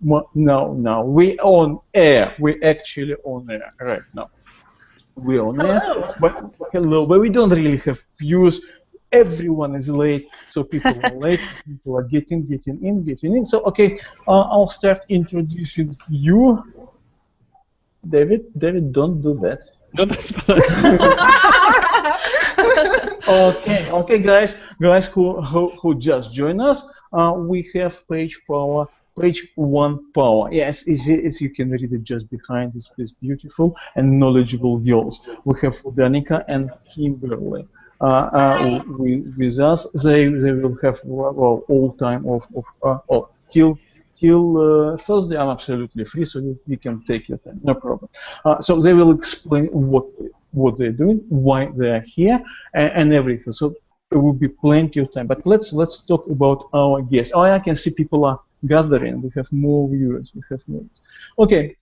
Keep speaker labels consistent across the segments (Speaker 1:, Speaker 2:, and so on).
Speaker 1: No. We on air. We actually on air right now. We on air. But hello. But we don't really have views. Everyone is late, so people are late. People are getting in. So okay, I'll start introducing you, David. David, don't do that.
Speaker 2: No, that's fine.
Speaker 1: Okay, guys who just joined us, we have page one power. Yes, as you can read it just behind this beautiful and knowledgeable girls. We have Danica and Kimberly with us. They will have all time till Thursday. I'm absolutely free, so you can take your time, no problem. So they will explain what they're doing, why they are here, and everything. So there will be plenty of time. But let's talk about our guests. Oh, I can see people are gathering. We have more viewers. Okay.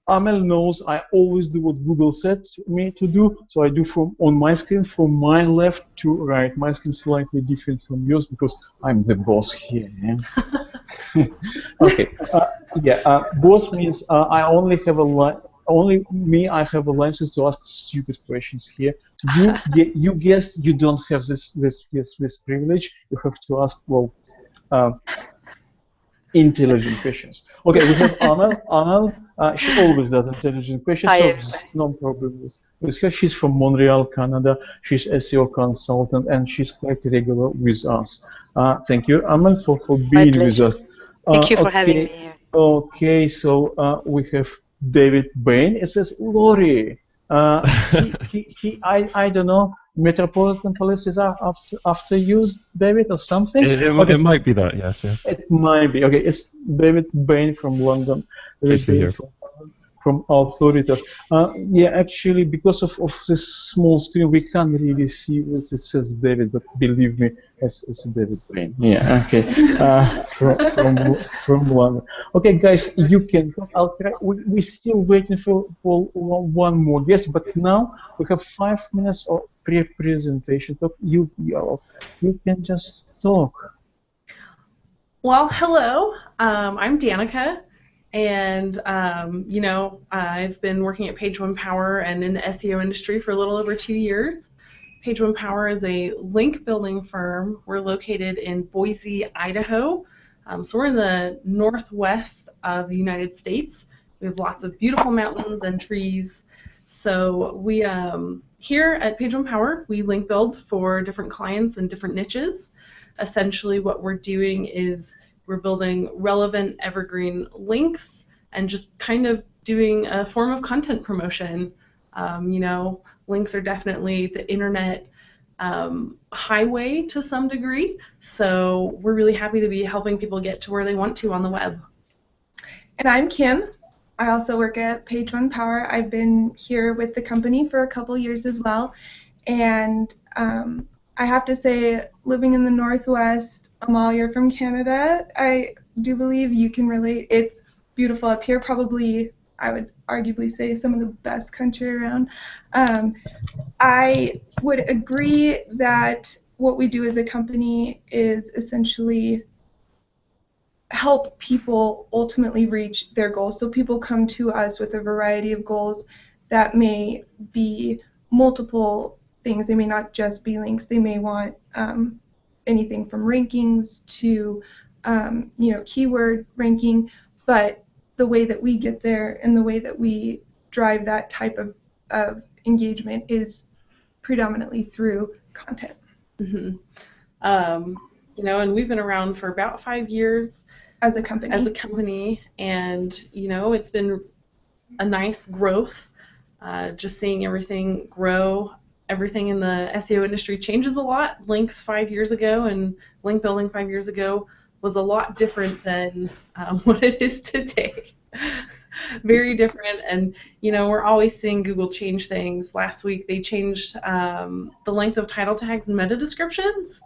Speaker 1: Amel knows I always do what Google said to me to do, so I do on my screen from my left to right. My screen is slightly different from yours because I'm the boss here. Yeah? Okay. Boss means I only have I have a license to ask stupid questions here. You guessed you don't have this privilege. You have to ask intelligent questions. Okay, we have Anal. She always does intelligent questions, so there's no problem with her. She's from Montreal, Canada. She's SEO consultant, and she's quite regular with us. Thank you, Amal, for being with us.
Speaker 3: Thank you for having me here.
Speaker 1: Okay, so we have David Bain. It says Lori. I don't know. Metropolitan Police is after you, David, or something?
Speaker 2: It might be that, yes. Yeah.
Speaker 1: It might be. Okay, it's David Bain from London.
Speaker 2: Nice to hear.
Speaker 1: From authorities. Yeah, actually, because of this small screen, we can't really see what it says David, but believe me, it's David Bain. Yeah, okay. From London. Okay, guys, you can talk. I'll try. We're still waiting for one more guest, but now we have 5 minutes of pre-presentation talk. You can just talk.
Speaker 4: Well, hello. I'm Danica. And, you know, I've been working at Page One Power and in the SEO industry for a little over 2 years. Page One Power is a link building firm. We're located in Boise, Idaho. So we're in the northwest of the United States. We have lots of beautiful mountains and trees. So we, here at Page One Power, we link build for different clients and different niches. Essentially what we're doing is we're building relevant evergreen links and just kind of doing a form of content promotion. You know, links are definitely the internet highway to some degree, so we're really happy to be helping people get to where they want to on the web.
Speaker 5: And I'm Kim. I also work at Page One Power. I've been here with the company for a couple years as well, and I have to say, living in the Northwest, Amal, you're from Canada. I do believe you can relate. It's beautiful up here. Probably, I would arguably say, some of the best country around. I would agree that what we do as a company is essentially help people ultimately reach their goals. So people come to us with a variety of goals that may be multiple things. They may not just be links. They may want anything from rankings to you know, keyword ranking, but the way that we get there and the way that we drive that type of engagement is predominantly through content.
Speaker 4: Mm-hmm. You know, and we've been around for about 5 years
Speaker 5: as a company.
Speaker 4: And you know, it's been a nice growth. Just seeing everything grow. Everything in the SEO industry changes a lot. Links 5 years ago and link building 5 years ago was a lot different than what it is today. Very different, and you know, we're always seeing Google change things. Last week they changed the length of title tags and meta descriptions,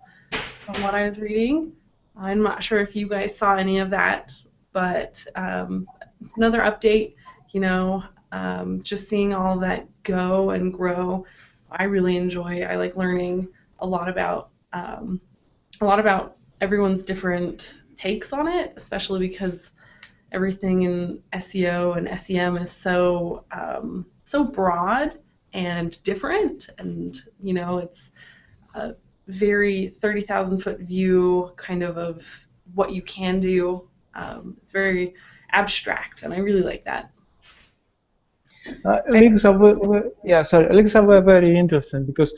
Speaker 4: from what I was reading. I'm not sure if you guys saw any of that, but it's another update. You know, just seeing all that go and grow. I really enjoy. I like learning a lot about everyone's different takes on it, especially because everything in SEO and SEM is so so broad and different, and it's a very 30,000-foot view kind of what you can do. It's very abstract, and I really like that.
Speaker 1: Links are links are very interesting because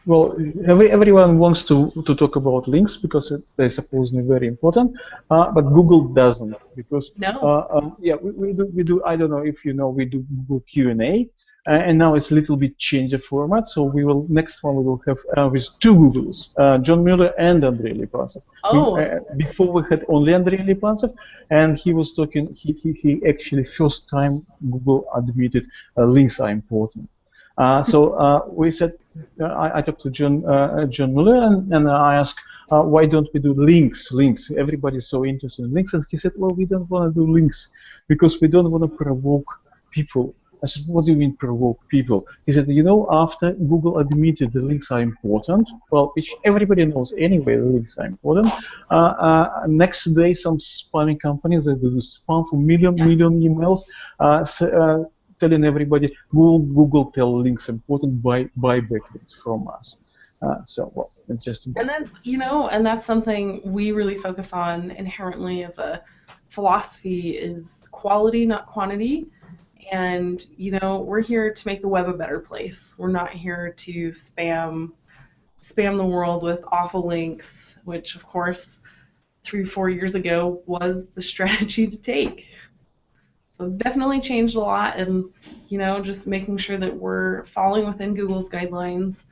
Speaker 1: well, everyone wants to talk about links because they're supposedly very important, but Google doesn't, because yeah, we do. I don't know if you know, we do Google Q&A, and now it's a little bit changed the format. So next one we will have with two Googles, John Mueller and Andrei Lipansev. Before we had only Andrei Lipansev, and he was talking. He actually first time Google admitted links are important. So we said, I talked to John Mueller, and I asked, why don't we do links? Everybody's so interested in links. And he said, well, we don't want to do links because we don't want to provoke people. I said, what do you mean provoke people? He said, after Google admitted the links are important, well, which everybody knows anyway, the links are important, next day some spamming companies that do spam for million emails, telling everybody, Google tell links important, buy backlinks from us. So, well, interesting.
Speaker 4: And that's, and that's something we really focus on inherently as a philosophy, is quality, not quantity. And, we're here to make the web a better place. We're not here to spam the world with awful links, which, of course, 3-4 years ago was the strategy to take. So it's definitely changed a lot, and just making sure that we're falling within Google's guidelines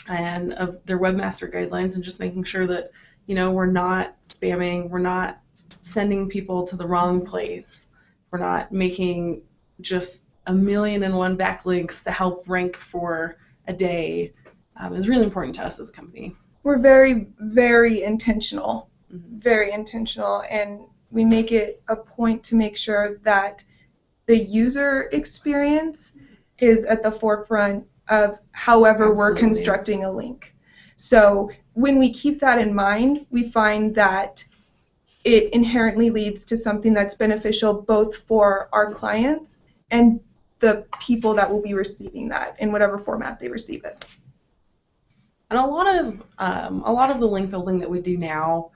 Speaker 4: and of their webmaster guidelines, and just making sure that we're not spamming, we're not sending people to the wrong place, we're not making just 1,000,001 backlinks to help rank for a day. Is really important to us as a company.
Speaker 5: We're very, very intentional, and we make it a point to make sure that the user experience is at the forefront of however we're constructing a link. So when we keep that in mind, we find that it inherently leads to something that's beneficial both for our clients and the people that will be receiving that in whatever format they receive it.
Speaker 4: And a lot of the link building that we do now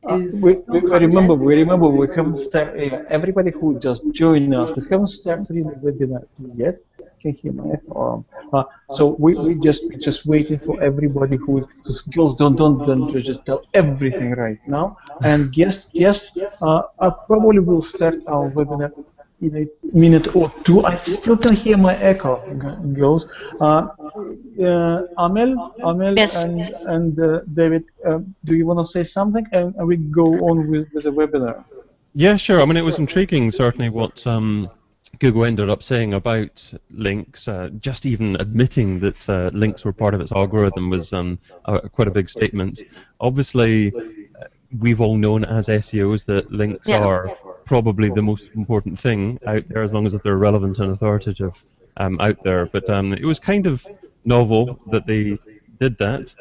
Speaker 4: is
Speaker 1: we remember we haven't started. Everybody who just joined us, we haven't started the webinar yet. Can hear my echo. So we just waiting for everybody who is. Girls, don't just tell everything right now. And guests, I probably will start our webinar in a minute or two. I still can hear my echo, girls. Amel,
Speaker 3: yes.
Speaker 1: and David, do you want to say something, and we go on with the webinar?
Speaker 2: Yeah, sure. I mean, it was intriguing, certainly, what Google ended up saying about links. Just even admitting that links were part of its algorithm was quite a big statement. Obviously, we've all known as SEOs that links are probably the most important thing out there, as long as they're relevant and authoritative out there. But it was kind of novel that they did that.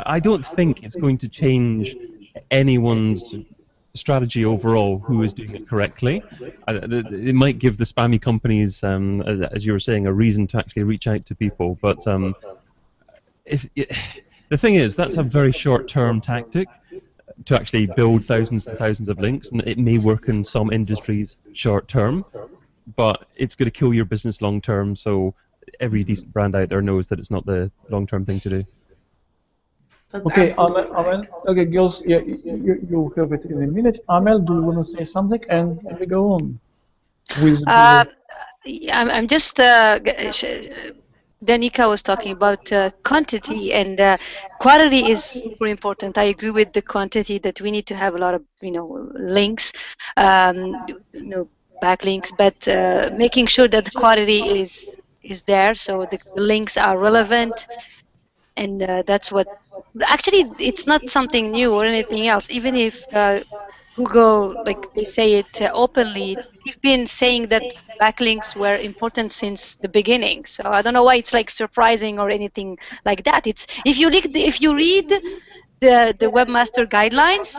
Speaker 2: I don't think it's going to change anyone's strategy overall who is doing it correctly. It might give the spammy companies, as you were saying, a reason to actually reach out to people. But the thing is, that's a very short-term tactic to actually build thousands and thousands of links, and it may work in some industries short-term, but it's going to kill your business long-term. So every decent brand out there knows that it's not the long-term thing to do.
Speaker 1: Okay, Amel. Okay, girls, yeah, you'll have it in a minute. Amel, do you want to say something, and we go on?
Speaker 3: I'm just. Danica was talking about quantity, and quality is super important. I agree with the quantity, that we need to have a lot of links, backlinks, but making sure that the quality is there, so the links are relevant, and that's what. Actually, it's not something new or anything else. Even if Google, like they say it openly, they've been saying that backlinks were important since the beginning. So I don't know why it's like surprising or anything like that. It's if you read the webmaster guidelines,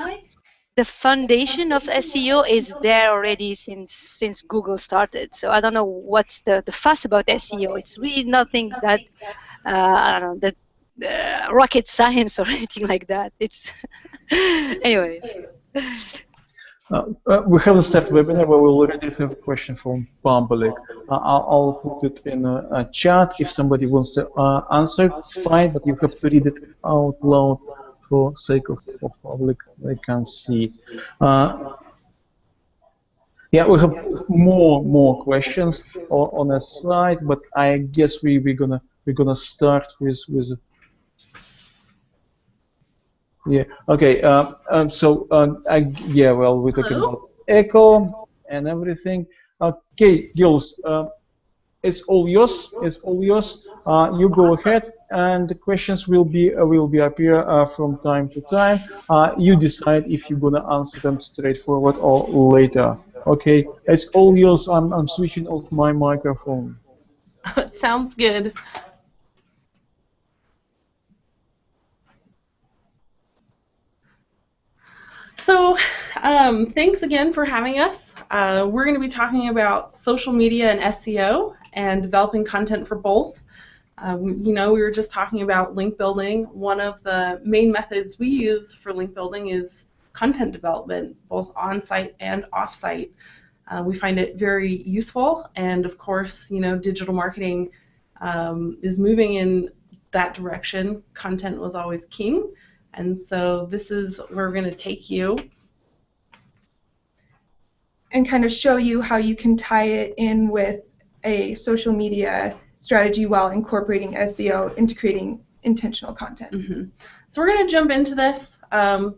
Speaker 3: the foundation of SEO is there already since Google started. So I don't know what's the fuss about SEO. It's really nothing that I don't know, that rocket science or anything like that. It's anyways.
Speaker 1: We have a start webinar where we already have a question from public. I'll put it in a chat. If somebody wants to answer, fine, but you have to read it out loud for sake of public. They can see. Yeah, we have more questions on a slide, but I guess we're gonna start with yeah. Okay. Yeah. Well, we're talking about echo and everything. Okay, girls. It's all yours. It's all yours. You go ahead, and the questions will be appear from time to time. You decide if you're gonna answer them straightforward or later. Okay. It's all yours. I'm switching off my microphone.
Speaker 4: Sounds good. So thanks again for having us. We're going to be talking about social media and SEO and developing content for both. You know, we were just talking about link building. One of the main methods we use for link building is content development, both on-site and off-site. We find it very useful, and of course, you know, digital marketing is moving in that direction. Content was always king. And so this is where we're going to take you.
Speaker 5: And kind of show you how you can tie it in with a social media strategy while incorporating SEO into creating intentional content.
Speaker 4: Mm-hmm. So we're going to jump into this.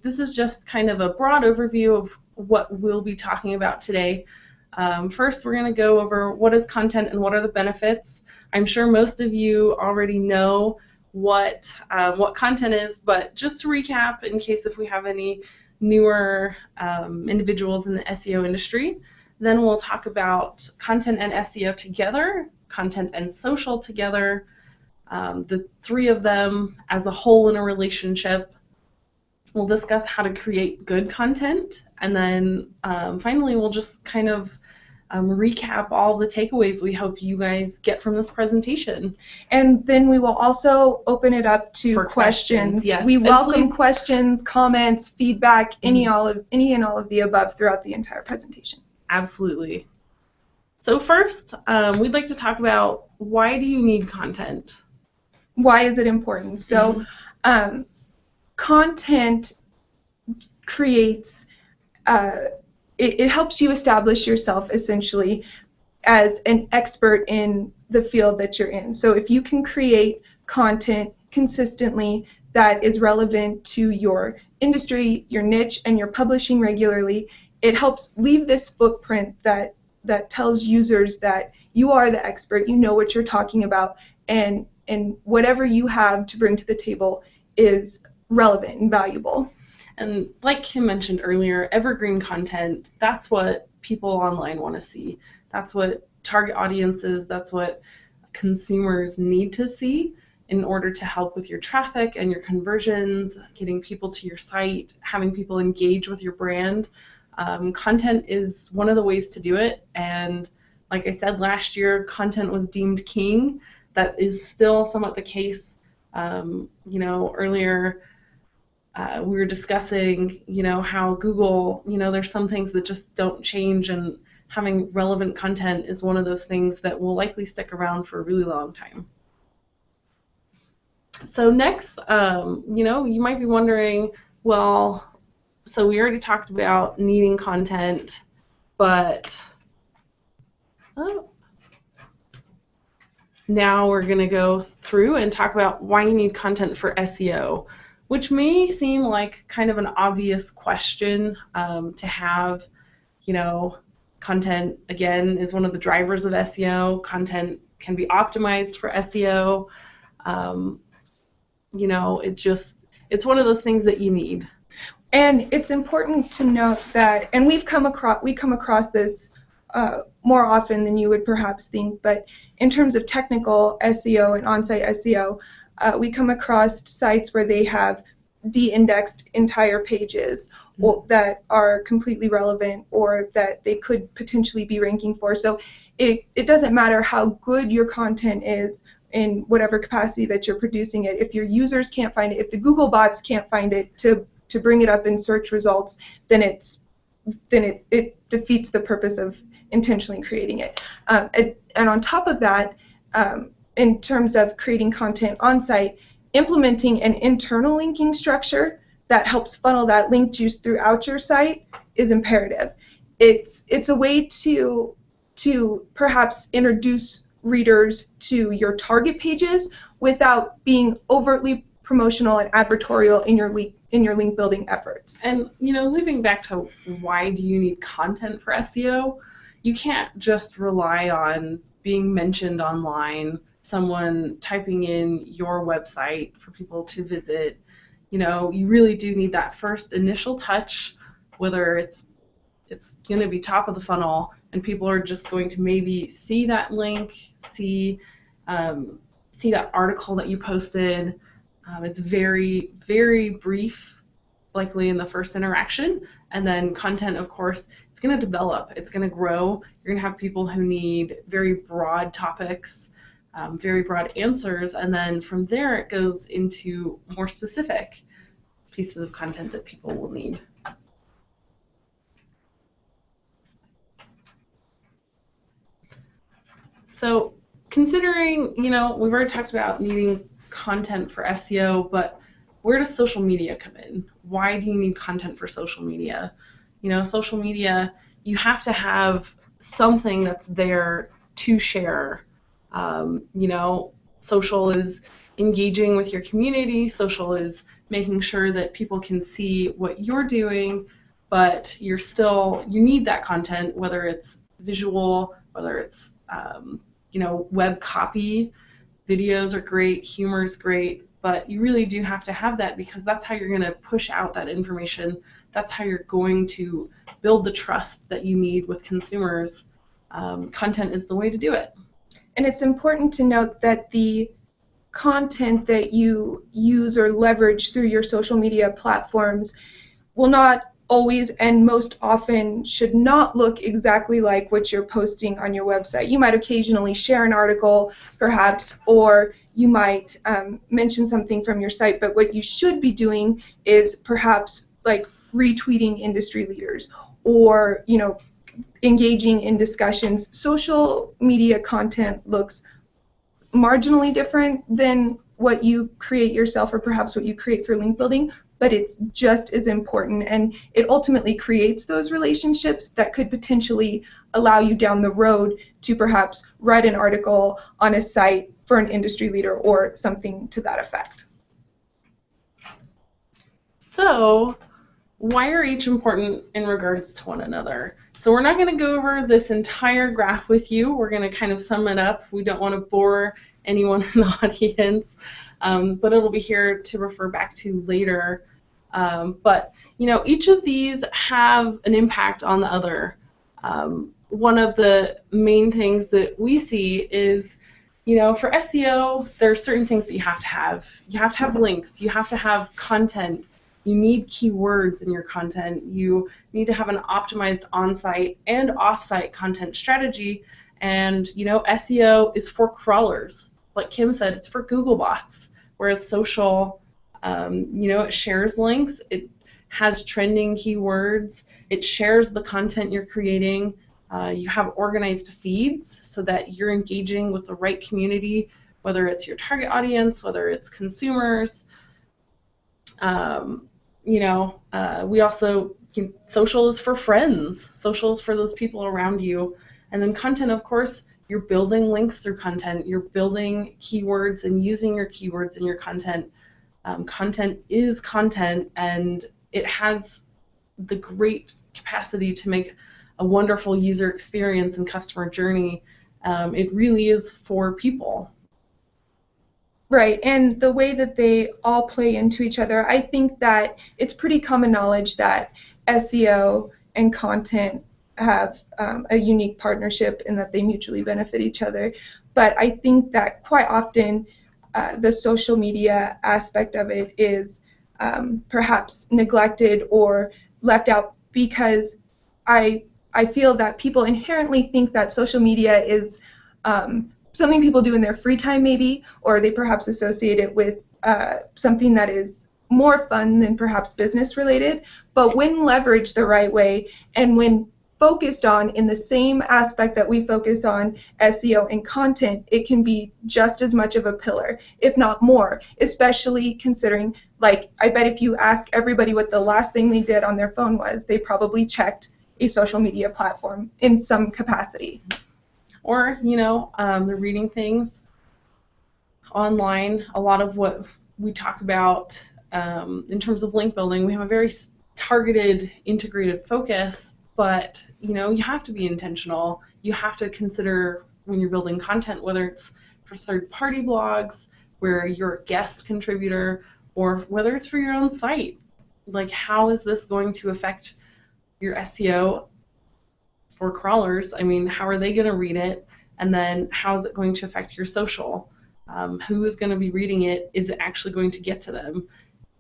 Speaker 4: This is just kind of a broad overview of what we'll be talking about today. First, we're going to go over what is content and what are the benefits. I'm sure most of you already know what content is, but just to recap, in case if we have any newer individuals in the SEO industry, then we'll talk about content and SEO together, content and social together, the three of them as a whole in a relationship. We'll discuss how to create good content, and then finally we'll just kind of recap all the takeaways we hope you guys get from this presentation.
Speaker 5: And then we will also open it up to
Speaker 4: For questions. Yes.
Speaker 5: We
Speaker 4: And
Speaker 5: welcome
Speaker 4: please,
Speaker 5: questions, comments, feedback, any and all of the above throughout the entire presentation.
Speaker 4: absolutely. So first, we'd like to talk about, why do you need content?
Speaker 5: Why is it important? So content creates it helps you establish yourself essentially as an expert in the field that you're in. So if you can create content consistently that is relevant to your industry, your niche, and you're publishing regularly, it helps leave this footprint that tells users that you are the expert, you know what you're talking about, and whatever you have to bring to the table is relevant and valuable.
Speaker 4: And like Kim mentioned earlier, evergreen content, that's what people online want to see. That's what target audiences, that's what consumers need to see in order to help with your traffic and your conversions, getting people to your site, having people engage with your brand. Content is one of the ways to do it, and like I said, last year content was deemed king. That is still somewhat the case. You know, earlier we were discussing, you know, how Google, you know, there's some things that just don't change, and having relevant content is one of those things that will likely stick around for a really long time. So next, you know, you might be wondering, well, so we already talked about needing content, but now we're going to go through and talk about why you need content for SEO, which may seem like kind of an obvious question to have. You know, content, again, is one of the drivers of SEO. Content can be optimized for SEO. You know, it's one of those things that you need.
Speaker 5: And it's important to note that, and we come across this more often than you would perhaps think, but in terms of technical SEO and on-site SEO, we come across sites where they have de-indexed entire pages or that are completely relevant or that they could potentially be ranking for. So it doesn't matter how good your content is in whatever capacity that you're producing it. If your users can't find it, if the Google bots can't find it to bring it up in search results, then it defeats the purpose of intentionally creating it. And on top of that, in terms of creating content on site, implementing an internal linking structure that helps funnel that link juice throughout your site is imperative. It's a way to perhaps introduce readers to your target pages without being overtly promotional and advertorial in your link building efforts.
Speaker 4: And looping back to why do you need content for SEO, you can't just rely on being mentioned online, someone typing in your website for people to visit. You really do need that first initial touch, whether it's going to be top of the funnel and people are just going to maybe see that link, see that article that you posted. It's very, very brief, likely in the first interaction, and then content, of course, it's going to develop, it's going to grow. You're going to have people who need very broad topics, very broad answers, and then from there it goes into more specific pieces of content that people will need. So considering, we've already talked about needing content for SEO, but where does social media come in? Why do you need content for social media? Social media, you have to have something that's there to share. Social is engaging with your community. Social is making sure that people can see what you're doing, but you need that content, whether it's visual, whether it's web copy. Videos are great, humor is great, but you really do have to have that because that's how you're going to push out that information. That's how you're going to build the trust that you need with consumers. Content is the way to do it.
Speaker 5: And it's important to note that the content that you use or leverage through your social media platforms will not always and most often should not look exactly like what you're posting on your website. You might occasionally share an article, perhaps, or you might mention something from your site, but what you should be doing is perhaps like retweeting industry leaders or engaging in discussions. Social media content looks marginally different than what you create yourself or perhaps what you create for link building, but it's just as important, and it ultimately creates those relationships that could potentially allow you down the road to perhaps write an article on a site for an industry leader or something to that effect.
Speaker 4: So, why are each important in regards to one another? So we're not going to go over this entire graph with you. We're going to kind of sum it up. We don't want to bore anyone in the audience, but it'll be here to refer back to later. But each of these have an impact on the other. One of the main things that we see is, for SEO, there are certain things that you have to have. You have to have links. You have to have content. You need keywords in your content. You need to have an optimized on-site and off-site content strategy. And SEO is for crawlers. Like Kim said, it's for Google bots. Whereas social, it shares links. It has trending keywords. It shares the content you're creating. You have organized feeds so that you're engaging with the right community, whether it's your target audience, whether it's consumers. We also, social is for friends. Social is for those people around you. And then content, of course, you're building links through content. You're building keywords and using your keywords in your content. Content is content, and it has the great capacity to make a wonderful user experience and customer journey. It really is for people.
Speaker 5: Right, and the way that they all play into each other, I think that it's pretty common knowledge that SEO and content have a unique partnership in that they mutually benefit each other. But I think that quite often the social media aspect of it is perhaps neglected or left out, because I feel that people inherently think that social media is something people do in their free time maybe, or they perhaps associate it with something that is more fun than perhaps business related. But when leveraged the right way and when focused on in the same aspect that we focus on SEO and content, it can be just as much of a pillar, if not more, especially considering, like, I bet if you ask everybody what the last thing they did on their phone was, they probably checked a social media platform in some capacity.
Speaker 4: Or, you know, they're reading things online. A lot of what we talk about in terms of link building, we have a very targeted, integrated focus, but, you know, you have to be intentional. You have to consider when you're building content, whether it's for third-party blogs, where you're a guest contributor, or whether it's for your own site. Like, how is this going to affect your SEO for crawlers? I mean, how are they going to read it? And then how is it going to affect your social? Who is going to be reading it? Is it actually going to get to them?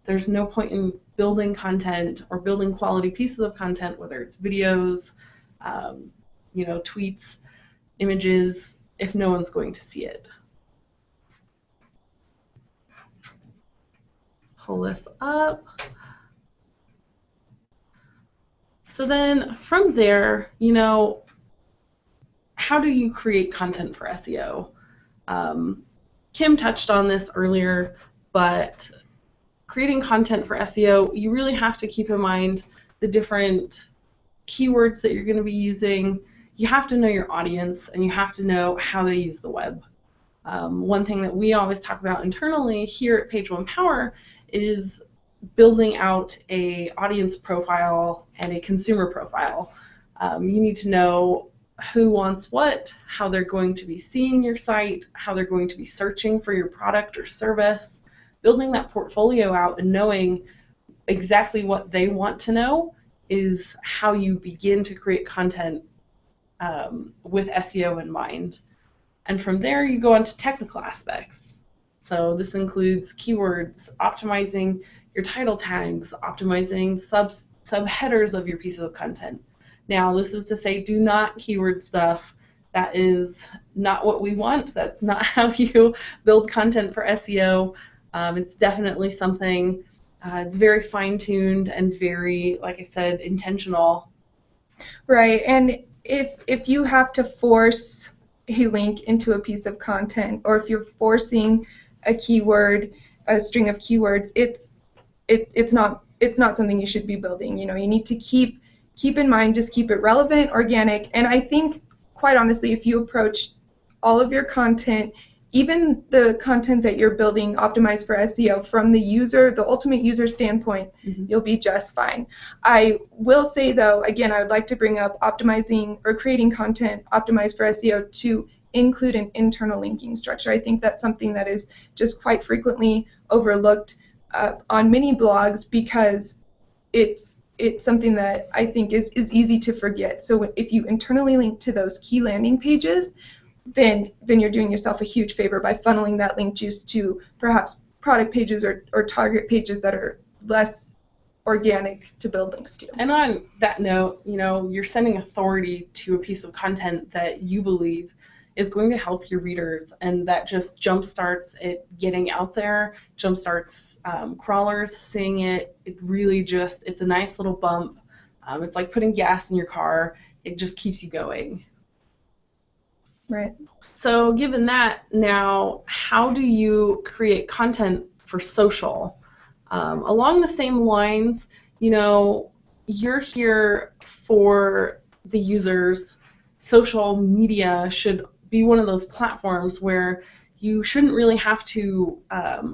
Speaker 4: There's no point in building content or building quality pieces of content, whether it's videos, you know, tweets, images, if no one's going to see it. Pull this up. So then from there, you know, how do you create content for SEO? Kim touched on this earlier, but creating content for SEO, you really have to keep in mind the different keywords that you're going to be using. You have to know your audience, and you have to know how they use the web. One thing that we always talk about internally here at Page One Power is building out a audience profile and a consumer profile. You need to know who wants what, how they're going to be seeing your site, how they're going to be searching for your product or service. Building that portfolio out and knowing exactly what they want to know is how you begin to create content with SEO in mind. And from there, you go on to technical aspects. So this includes keywords, optimizing your title tags, optimizing subheaders of your pieces of content. Now, this is to say, do not keyword stuff. That is not what we want. That's not how you build content for SEO. It's definitely something, it's very fine-tuned and very, like I said, intentional.
Speaker 5: Right, and if you have to force a link into a piece of content, or if you're forcing a keyword, a string of keywords, it's not something you should be building. You know, you need to keep in mind, just keep it relevant, organic, and I think, quite honestly, if you approach all of your content, even the content that you're building optimized for SEO from the user, the ultimate user standpoint, you'll be just fine. I will say, though, again, I would like to bring up optimizing or creating content optimized for SEO to include an internal linking structure. I think that's something that is just quite frequently overlooked on many blogs, because it's something that I think is easy to forget. So if you internally link to those key landing pages, then you're doing yourself a huge favor by funneling that link juice to perhaps product pages or target pages that are less organic to build links to.
Speaker 4: And on that note, you know, you're sending authority to a piece of content that you believe is going to help your readers, and that just jumpstarts it getting out there, jumpstarts crawlers seeing it. It really just, it's a nice little bump. It's like putting gas in your car. It just keeps you going.
Speaker 5: Right.
Speaker 4: So given that, now how do you create content for social? Along the same lines, you know, you're here for the users. Social media should be one of those platforms where you shouldn't really have to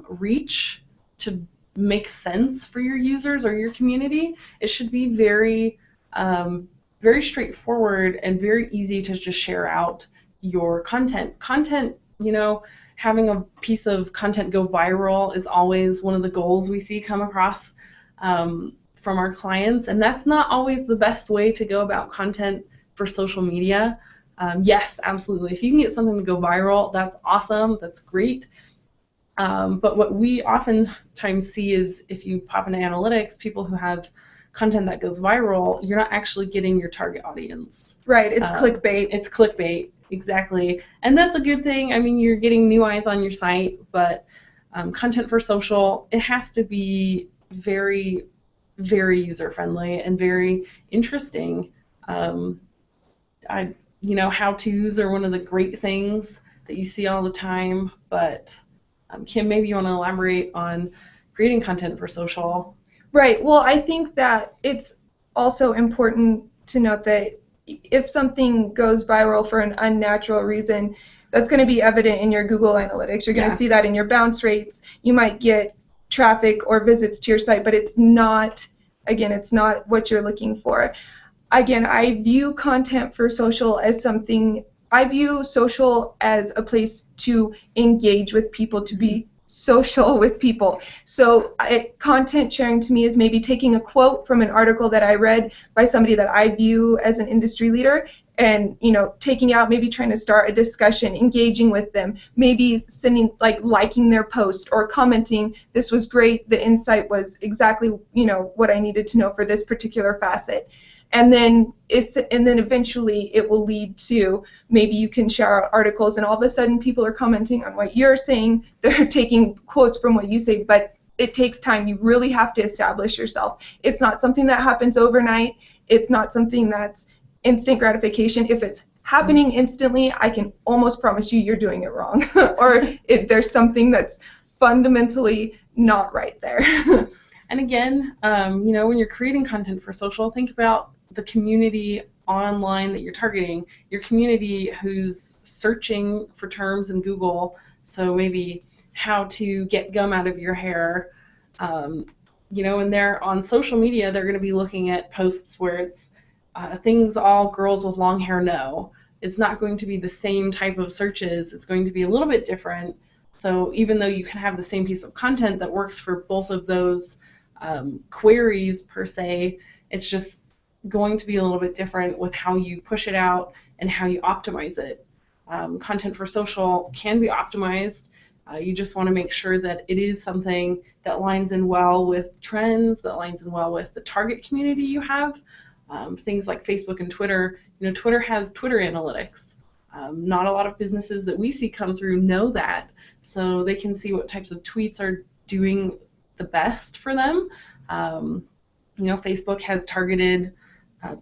Speaker 4: reach to make sense for your users or your community. It should be very, very straightforward and very easy to just share out your content. Content, you know, having a piece of content go viral is always one of the goals we see come across from our clients, and that's not always the best way to go about content for social media. Yes, absolutely. If you can get something to go viral, that's awesome. That's great. But what we oftentimes see is if you pop into analytics, people who have content that goes viral, you're not actually getting your target audience.
Speaker 5: Right, it's clickbait.
Speaker 4: It's clickbait, exactly. And that's a good thing. I mean, you're getting new eyes on your site, but content for social, it has to be very, very user-friendly and very interesting. How-tos are one of the great things that you see all the time, but Kim, maybe you want to elaborate on creating content for social.
Speaker 5: Right. Well, I think that it's also important to note that if something goes viral for an unnatural reason, that's going to be evident in your Google Analytics. You're going to see that in your bounce rates. You might get traffic or visits to your site, but it's not what you're looking for. Again, I view content for social as something, I view social as a place to engage with people, to be social with people. So content sharing to me is maybe taking a quote from an article that I read by somebody that I view as an industry leader, and taking out, maybe trying to start a discussion, engaging with them, maybe sending, liking their post or commenting, this was great, the insight was exactly what I needed to know for this particular facet. And then eventually it will lead to, maybe you can share out articles and all of a sudden people are commenting on what you're saying, they're taking quotes from what you say, but it takes time. You really have to establish yourself. It's not something that happens overnight. It's not something that's instant gratification. If it's happening instantly, I can almost promise you you're doing it wrong, or there's something that's fundamentally not right there.
Speaker 4: And again, when you're creating content for social, think about the community online that you're targeting, your community who's searching for terms in Google. So maybe how to get gum out of your hair. And they're on social media, they're going to be looking at posts where it's things all girls with long hair know. It's not going to be the same type of searches. It's going to be a little bit different. So even though you can have the same piece of content that works for both of those queries per se, it's just going to be a little bit different with how you push it out and how you optimize it. Content for social can be optimized. You just want to make sure that it is something that lines in well with trends, that lines in well with the target community you have. Things like Facebook and Twitter. Twitter has Twitter analytics. Not a lot of businesses that we see come through know that, so they can see what types of tweets are doing the best for them. Facebook has targeted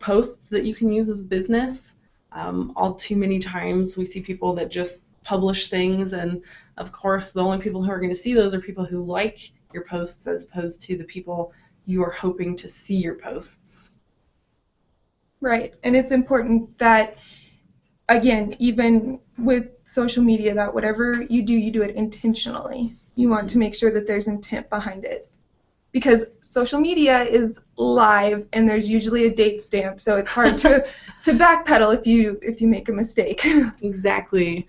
Speaker 4: posts that you can use as a business. All too many times we see people that just publish things, and of course the only people who are going to see those are people who like your posts, as opposed to the people you are hoping to see your posts.
Speaker 5: Right, and it's important that, again, even with social media, that whatever you do it intentionally. You want to make sure that there's intent behind it, because social media is live and there's usually a date stamp, so it's hard to backpedal if you make a mistake.
Speaker 4: Exactly.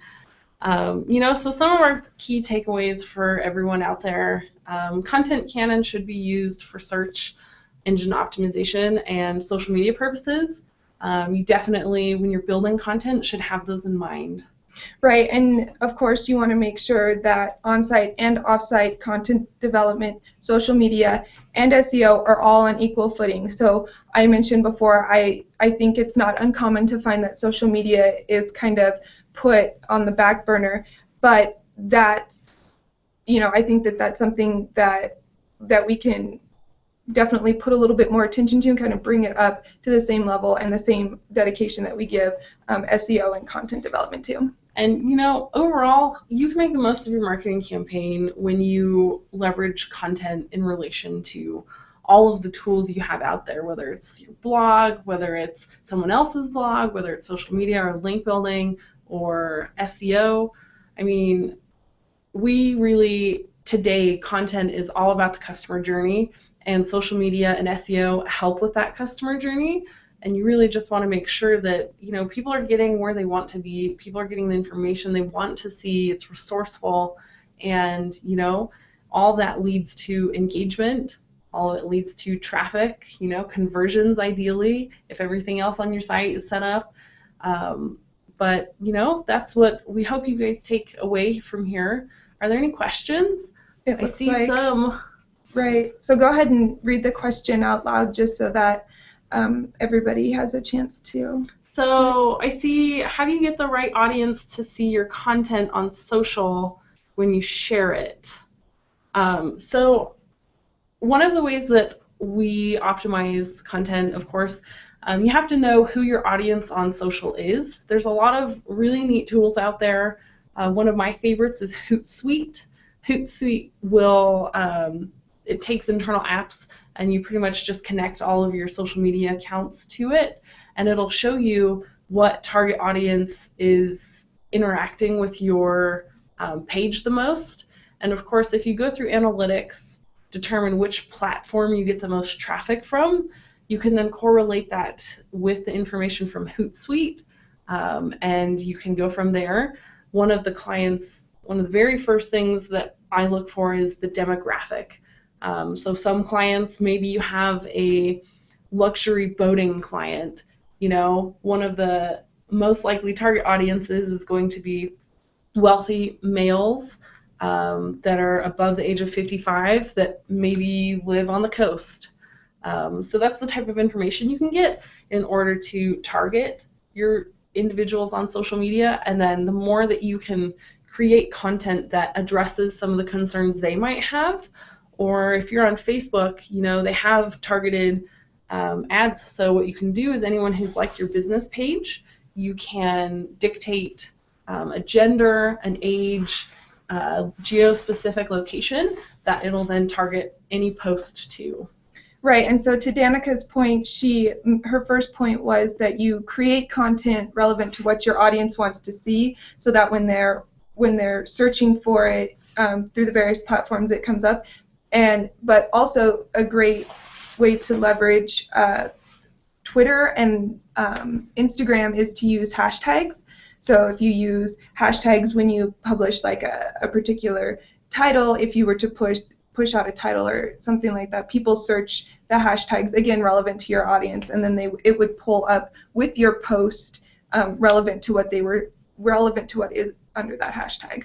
Speaker 4: So some of our key takeaways for everyone out there: content canon should be used for search engine optimization and social media purposes. You definitely, when you're building content, should have those in mind.
Speaker 5: Right, and of course you want to make sure that on-site and off-site content development, social media, and SEO are all on equal footing. So I mentioned before, I think it's not uncommon to find that social media is kind of put on the back burner, but that's, I think that that's something that we can definitely put a little bit more attention to and kind of bring it up to the same level and the same dedication that we give SEO and content development to.
Speaker 4: And overall, you can make the most of your marketing campaign when you leverage content in relation to all of the tools you have out there, whether it's your blog, whether it's someone else's blog, whether it's social media or link building or SEO. I mean, today, content is all about the customer journey, and social media and SEO help with that customer journey. And you really just want to make sure that people are getting where they want to be, people are getting the information they want to see, it's resourceful, and all that leads to engagement, all of it leads to traffic, conversions ideally, if everything else on your site is set up. But that's what we hope you guys take away from here. Are there any questions?
Speaker 5: It
Speaker 4: I
Speaker 5: looks
Speaker 4: see
Speaker 5: like
Speaker 4: some.
Speaker 5: Right. So go ahead and read the question out loud just so that everybody has a chance to.
Speaker 4: So I see, how do you get the right audience to see your content on social when you share it? So one of the ways that we optimize content, of course, you have to know who your audience on social is. There's a lot of really neat tools out there. One of my favorites is Hootsuite. Hootsuite will, it takes internal apps and you pretty much just connect all of your social media accounts to it, and it'll show you what target audience is interacting with your page the most. And of course, if you go through analytics, determine which platform you get the most traffic from, you can then correlate that with the information from Hootsuite, and you can go from there. One of the very first things that I look for is the demographic. So some clients, maybe you have a luxury boating client, you know, one of the most likely target audiences is going to be wealthy males that are above the age of 55 that maybe live on the coast. So that's the type of information you can get in order to target your individuals on social media, and then the more that you can create content that addresses some of the concerns they might have, or if you're on Facebook, you know, they have targeted ads. So what you can do is anyone who's liked your business page, you can dictate a gender, an age, geo-specific location that it'll then target any post to.
Speaker 5: Right, and so to Danica's point, her first point was that you create content relevant to what your audience wants to see, so that when they're searching for it through the various platforms, it comes up. But also a great way to leverage Twitter and Instagram is to use hashtags. So if you use hashtags when you publish like a particular title, if you were to push out a title or something like that, people search the hashtags, again, relevant to your audience, and then it would pull up with your post relevant to what is under that hashtag.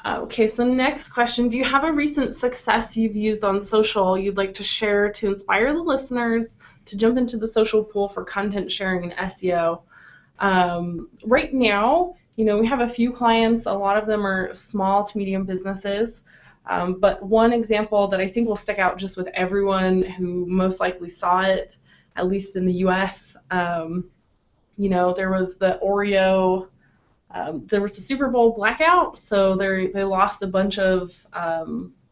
Speaker 4: Okay, so next question, do you have a recent success you've used on social you'd like to share to inspire the listeners to jump into the social pool for content sharing and SEO? Right now, you know, we have a few clients, a lot of them are small to medium businesses, but one example that I think will stick out just with everyone who most likely saw it, at least in the US, you know, there was the Oreo, there was the Super Bowl blackout, so they lost a bunch of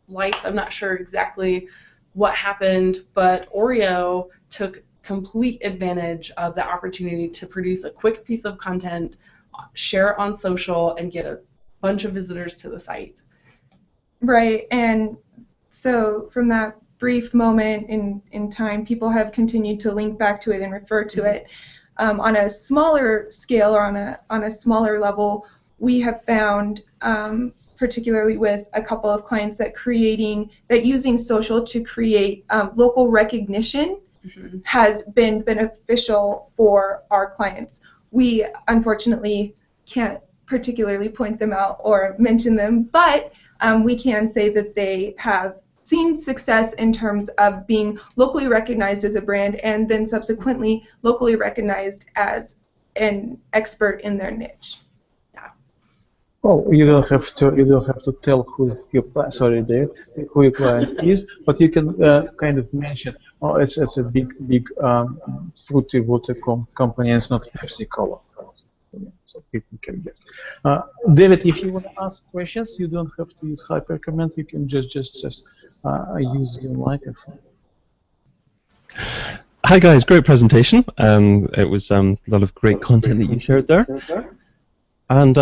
Speaker 4: lights. I'm not sure exactly what happened, but Oreo took complete advantage of the opportunity to produce a quick piece of content, share it on social, and get a bunch of visitors to the site.
Speaker 5: Right, and so from that brief moment in time, people have continued to link back to it and refer to it. On a smaller scale or on a smaller level, we have found, particularly with a couple of clients, that using social to create local recognition has been beneficial for our clients. We unfortunately can't particularly point them out or mention them, but we can say that they have seen success in terms of being locally recognized as a brand and then subsequently locally recognized as an expert in their niche.
Speaker 4: Yeah.
Speaker 1: Well, you don't have to tell who your client is, but you can kind of mention, oh, it's a big fruity water company, and it's not Pepsi Cola. So people can guess. David, if you want to ask questions, you don't have to use hypercomment. You can just use your microphone.
Speaker 2: Hi guys, great presentation. It was a lot of great content that you shared there. And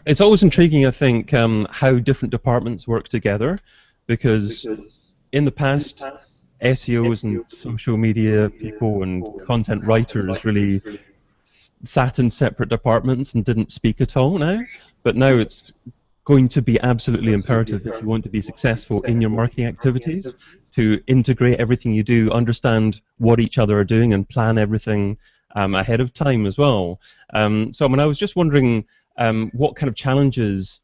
Speaker 2: it's always intriguing, I think, how different departments work together, because in the past, SEOs and social media people and content writers really sat in separate departments and didn't speak at all now, but now it's going to be absolutely imperative if you want to be successful in your marketing activities to integrate everything you do, understand what each other are doing, and plan everything ahead of time as well. So I mean, I was just wondering what kind of challenges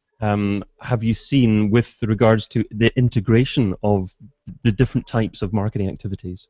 Speaker 2: have you seen with regards to the integration of the different types of marketing activities?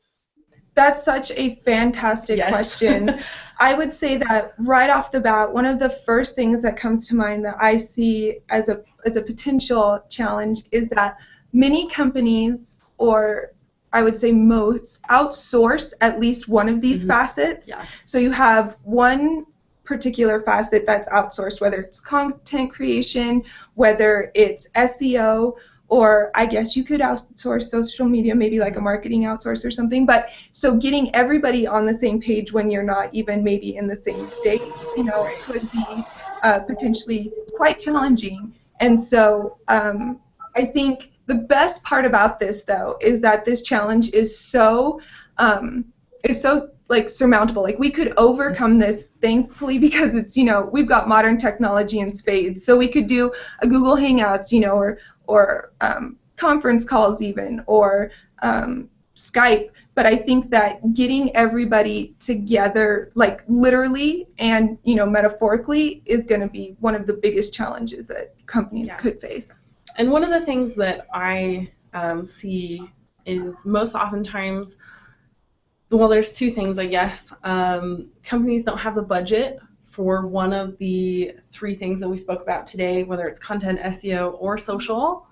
Speaker 5: That's such a fantastic question. I would say that right off the bat, one of the first things that comes to mind that I see as a potential challenge is that many companies, or I would say most, outsource at least one of these facets. Yeah. So you have one particular facet that's outsourced, whether it's content creation, whether it's SEO, or I guess you could outsource social media, maybe like a marketing outsource or something. But so getting everybody on the same page when you're not even maybe in the same state, it could be potentially quite challenging. And so I think the best part about this, though, is that this challenge is so like surmountable. Like we could overcome this, thankfully, because it's we've got modern technology in spades. So we could do a Google Hangouts, or conference calls even, or Skype. But I think that getting everybody together, like literally and metaphorically, is going to be one of the biggest challenges that companies could face.
Speaker 4: And one of the things that I see is most oftentimes, well, there's two things, I guess. Companies don't have the budget for one of the three things that we spoke about today, whether it's content, SEO, or social,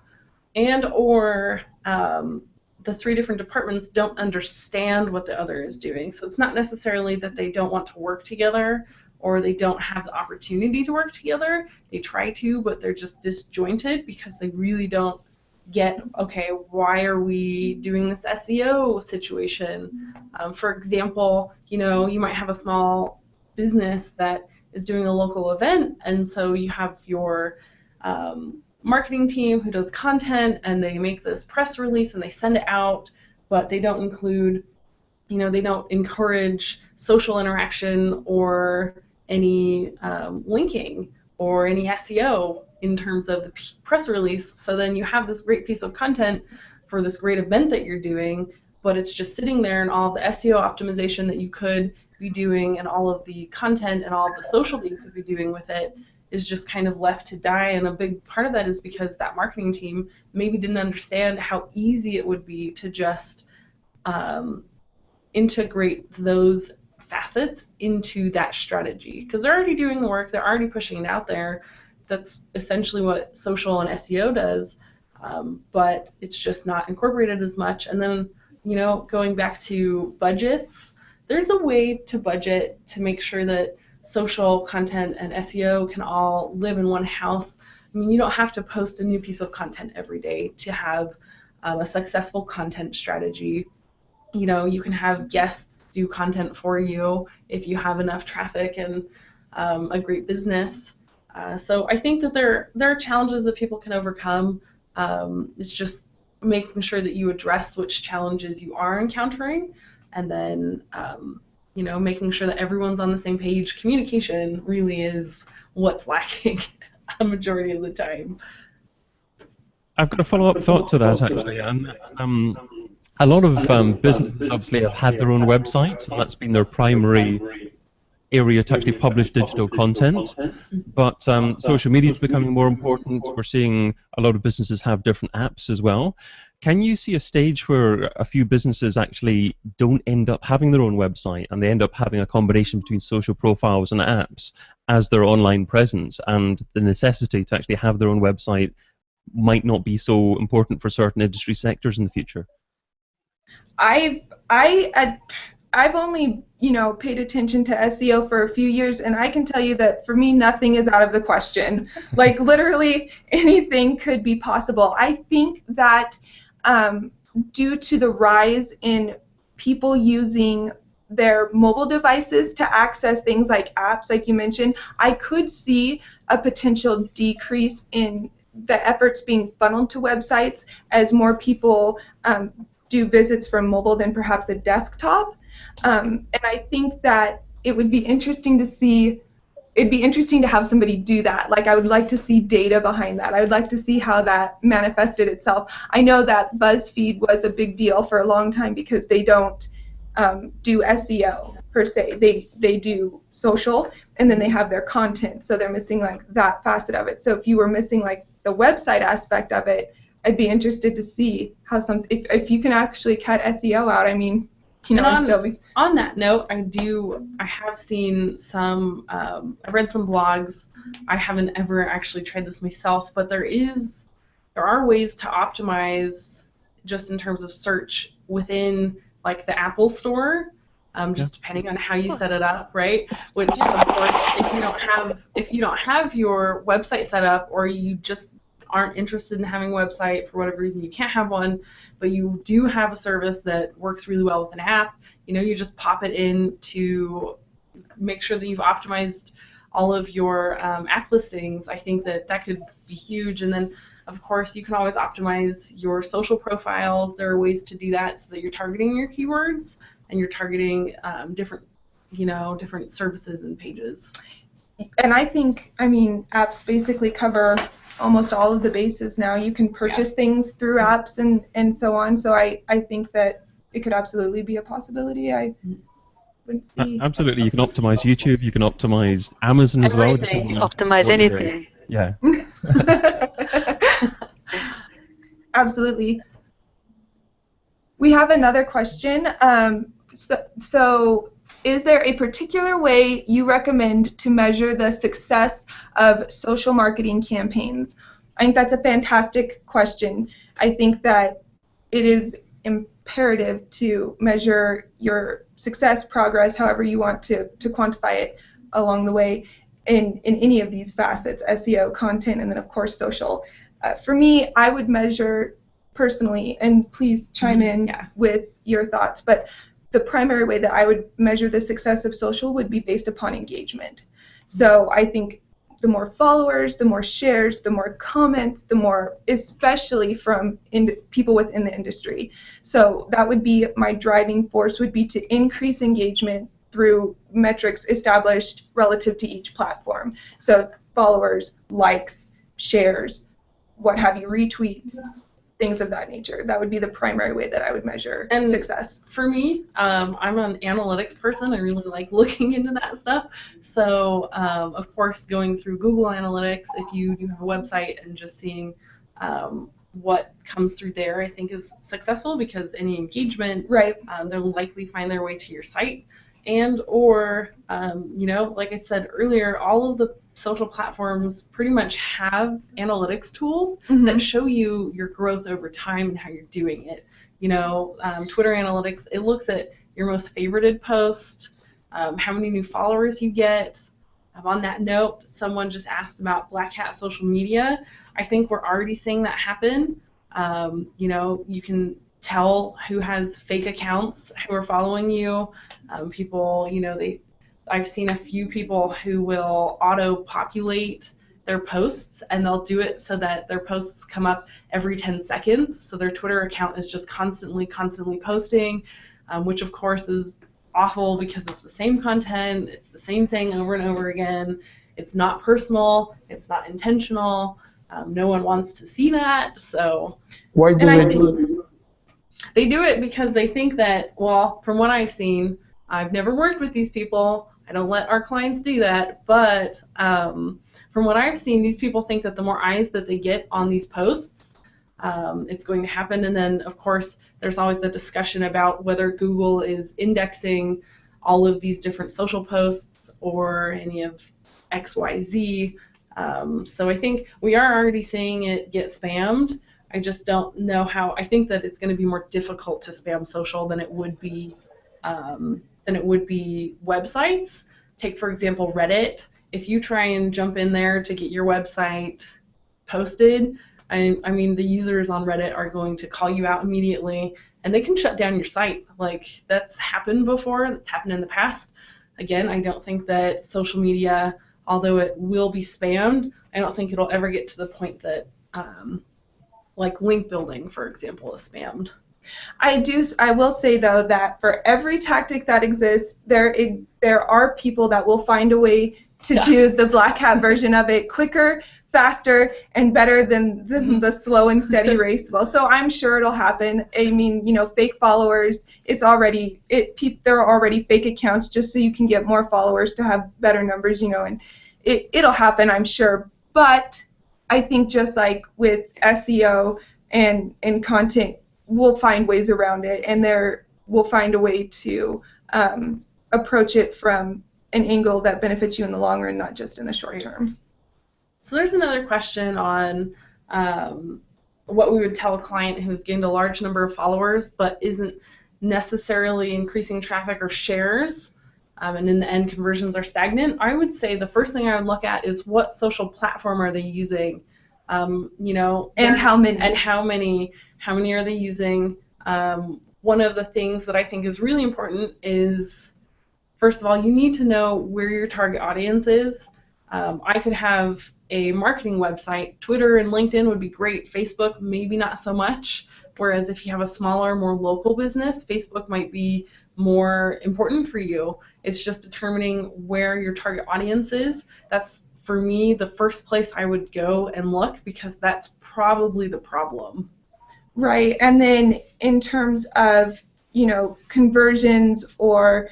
Speaker 4: and or the three different departments don't understand what the other is doing. So it's not necessarily that they don't want to work together or they don't have the opportunity to work together. They try to, but they're just disjointed because they really don't get, okay, why are we doing this SEO situation? For example, you might have a small business that is doing a local event, and so you have your marketing team who does content, and they make this press release and they send it out, but they don't include, they don't encourage social interaction or any linking or any SEO in terms of the press release. So then you have this great piece of content for this great event that you're doing, but it's just sitting there, and all of the SEO optimization that you could be doing and all of the content and all of the social that you could be doing with it is just kind of left to die. And a big part of that is because that marketing team maybe didn't understand how easy it would be to just integrate those facets into that strategy, because they're already doing the work, they're already pushing it out there. That's essentially what social and SEO does, but it's just not incorporated as much. And then, going back to budgets, there's a way to budget to make sure that social content and SEO can all live in one house. I mean, you don't have to post a new piece of content every day to have a successful content strategy. You can have guests do content for you if you have enough traffic and a great business. So I think that there are challenges that people can overcome. It's just making sure that you address which challenges you are encountering, and then making sure that everyone's on the same page. Communication really is what's lacking a majority of the time.
Speaker 2: I've got a follow-up thought to that, actually. And a lot of businesses obviously have had their own websites, and that's been their primary area to actually publish digital content. But social media is becoming more important. We're seeing a lot of businesses have different apps as well. Can you see a stage where a few businesses actually don't end up having their own website, and they end up having a combination between social profiles and apps as their online presence, and the necessity to actually have their own website might not be so important for certain industry sectors in the future?
Speaker 5: I've only, paid attention to SEO for a few years, and I can tell you that for me, nothing is out of the question. Like, literally anything could be possible. I think that due to the rise in people using their mobile devices to access things like apps, like you mentioned, I could see a potential decrease in the efforts being funneled to websites as more people do visits from mobile than perhaps a desktop. And I think that it would be interesting to see, it'd be interesting to have somebody do that. Like, I would like to see data behind that. I would like to see how that manifested itself. I know that BuzzFeed was a big deal for a long time because they don't do SEO per se. They do social, and then they have their content, so they're missing like that facet of it. So if you were missing like the website aspect of it, I'd be interested to see how if you can actually cut SEO out. I mean, you know,
Speaker 4: on that note, I have seen some, I read some blogs. I haven't ever actually tried this myself, but there are ways to optimize just in terms of search within like the Apple Store, just depending on how you set it up, right? Which of course, if you don't have your website set up, or you just aren't interested in having a website for whatever reason, you can't have one, but you do have a service that works really well with an app, you know, you just pop it in to make sure that you've optimized all of your app listings. I think that could be huge. And then of course you can always optimize your social profiles. There are ways to do that so that you're targeting your keywords and you're targeting different services and pages.
Speaker 5: And I think, I mean, apps basically cover almost all of the bases now. You can purchase things through apps and so on. So I think that it could absolutely be a possibility. I would see.
Speaker 2: Absolutely, you can optimize YouTube. You can optimize Amazon as well.
Speaker 3: Optimize anything.
Speaker 2: Yeah.
Speaker 5: Absolutely. We have another question. So is there a particular way you recommend to measure the success of social marketing campaigns? I think that's a fantastic question. I think that it is imperative to measure your success, progress, however you want to quantify it along the way in any of these facets, SEO, content, and then of course social. For me, I would measure personally, and please chime in with your thoughts, but the primary way that I would measure the success of social would be based upon engagement. So I think the more followers, the more shares, the more comments, the more, especially from people within the industry. So that would be my driving force, would be to increase engagement through metrics established relative to each platform. So followers, likes, shares, what have you, retweets, things of that nature. That would be the primary way that I would measure success.
Speaker 4: For me, I'm an analytics person. I really like looking into that stuff. So, of course, going through Google Analytics, if you do have a website, and just seeing what comes through there, I think is successful, because any engagement, they'll likely find their way to your site. And or, like I said earlier, all of the social platforms pretty much have analytics tools that show you your growth over time and how you're doing it. Twitter Analytics, it looks at your most favorited post, how many new followers you get. On that note, someone just asked about Black Hat social media. I think we're already seeing that happen. You can tell who has fake accounts who are following you. People, I've seen a few people who will auto-populate their posts, and they'll do it so that their posts come up every 10 seconds. So their Twitter account is just constantly posting, which of course is awful, because it's the same content, it's the same thing over and over again. It's not personal, it's not intentional. No one wants to see that. So
Speaker 1: why do they do it?
Speaker 4: They do it because they think that, well, from what I've seen, I've never worked with these people. I don't let our clients do that, but from what I've seen, these people think that the more eyes that they get on these posts, it's going to happen. And then, of course, there's always the discussion about whether Google is indexing all of these different social posts or any of XYZ. So I think we are already seeing it get spammed. I just don't know how. I think that it's going to be more difficult to spam social than it would be websites. Take, for example, Reddit. If you try and jump in there to get your website posted, I mean, the users on Reddit are going to call you out immediately, and they can shut down your site. Like, that's happened before. That's happened in the past. Again, I don't think that social media, although it will be spammed, I don't think it'll ever get to the point that like link building, for example, is spammed.
Speaker 5: I will say, though, that for every tactic that exists, there are people that will find a way to do the black hat version of it quicker, faster, and better than the slow and steady race will. So I'm sure it'll happen. I mean, fake followers, there are already fake accounts just so you can get more followers to have better numbers, and it'll happen, I'm sure. But I think just like with SEO and content, we'll find ways around it, and we'll find a way to approach it from an angle that benefits you in the long run, not just in the short term.
Speaker 4: So there's another question on what we would tell a client who's gained a large number of followers but isn't necessarily increasing traffic or shares, and in the end conversions are stagnant. I would say the first thing I would look at is what social platform are they using, you know,
Speaker 5: and how many
Speaker 4: are they using. One of the things that I think is really important is, first of all, you need to know where your target audience is. I could have a marketing website. Twitter and LinkedIn would be great. Facebook, maybe not so much. Whereas if you have a smaller, more local business, Facebook might be more important for you. It's just determining where your target audience is. That's, for me, the first place I would go and look, because that's probably the problem.
Speaker 5: Right, and then in terms of, you know, conversions or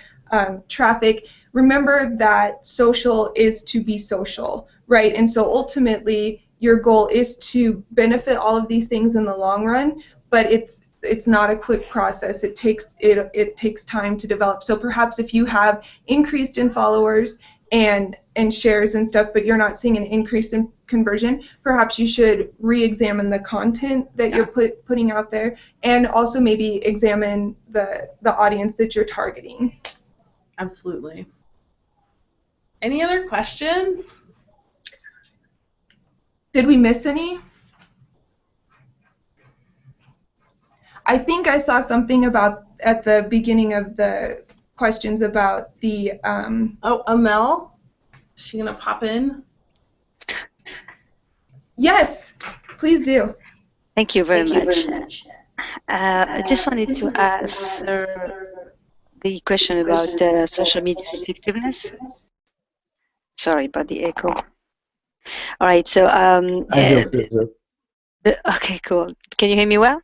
Speaker 5: traffic, remember that social is to be social, right? And so ultimately, your goal is to benefit all of these things in the long run, but it's not a quick process. It takes time to develop. So perhaps if you have increased in followers and shares and stuff, but you're not seeing an increase in conversion, perhaps you should re-examine the content that you're putting out there, and also maybe examine the audience that you're targeting.
Speaker 4: Absolutely. Any other questions?
Speaker 5: Did we miss any? I think I saw something about at the beginning of the questions about the
Speaker 4: Oh, Amel, is she gonna pop in?
Speaker 5: Yes, please do.
Speaker 3: Thank you very much. I just wanted to answer the question about social media effectiveness. Sorry about the echo. All right, so okay, cool. Can you hear me well?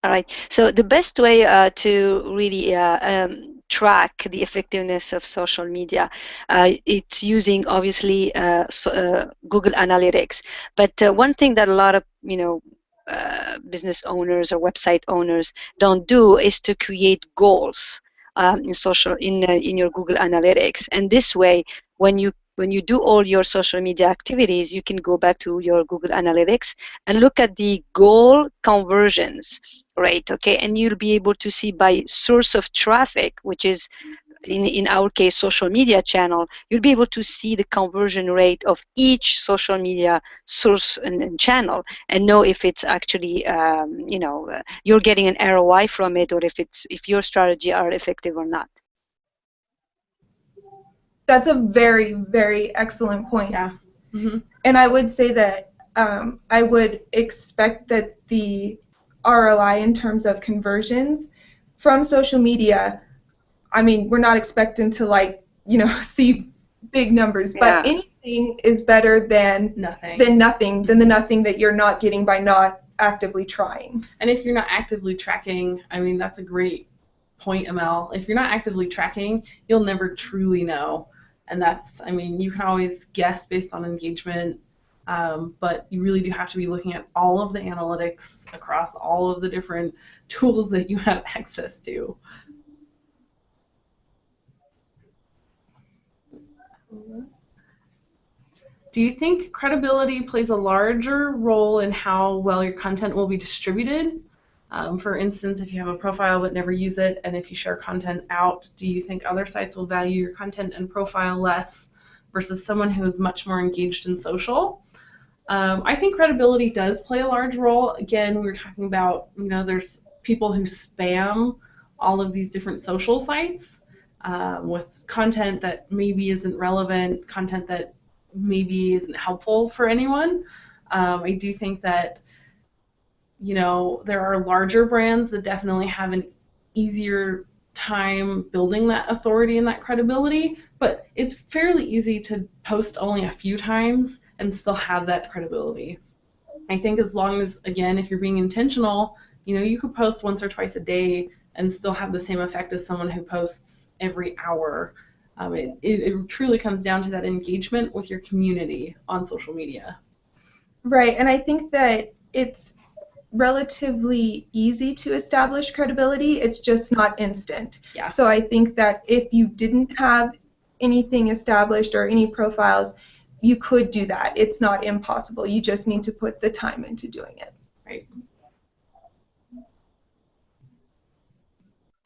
Speaker 3: All right. So the best way to really track the effectiveness of social media, it's using obviously Google Analytics. But one thing that a lot of business owners or website owners don't do is to create goals in your Google Analytics. And this way, when you do all your social media activities, you can go back to your Google Analytics and look at the goal conversions rate, okay? And you'll be able to see by source of traffic, which is in our case social media channel, you'll be able to see the conversion rate of each social media source and channel, and know if it's actually you're getting an ROI from it, or if your strategy are effective or not.
Speaker 5: That's a very, very excellent point.
Speaker 4: Yeah. Mm-hmm.
Speaker 5: And I would say that I would expect that the ROI in terms of conversions from social media, I mean, we're not expecting to see big numbers, but anything is better than
Speaker 4: nothing.
Speaker 5: Than the nothing that you're not getting by not actively trying.
Speaker 4: And if you're not actively tracking, I mean, that's a great point, Amel. If you're not actively tracking, you'll never truly know. And that's, I mean, you can always guess based on engagement, but you really do have to be looking at all of the analytics across all of the different tools that you have access to. Do you think credibility plays a larger role in how well your content will be distributed? For instance, if you have a profile but never use it, and if you share content out, do you think other sites will value your content and profile less versus someone who is much more engaged in social? I think credibility does play a large role. Again, we were talking about, there's people who spam all of these different social sites with content that maybe isn't relevant, content that maybe isn't helpful for anyone. I do think that there are larger brands that definitely have an easier time building that authority and that credibility, but it's fairly easy to post only a few times and still have that credibility. I think as long as, again, if you're being intentional, you could post once or twice a day and still have the same effect as someone who posts every hour. It truly comes down to that engagement with your community on social media.
Speaker 5: Right, and I think that it's relatively easy to establish credibility. It's just not instant.
Speaker 4: Yeah.
Speaker 5: So I think that if you didn't have anything established or any profiles, you could do that. It's not impossible. You just need to put the time into doing it.
Speaker 4: Right.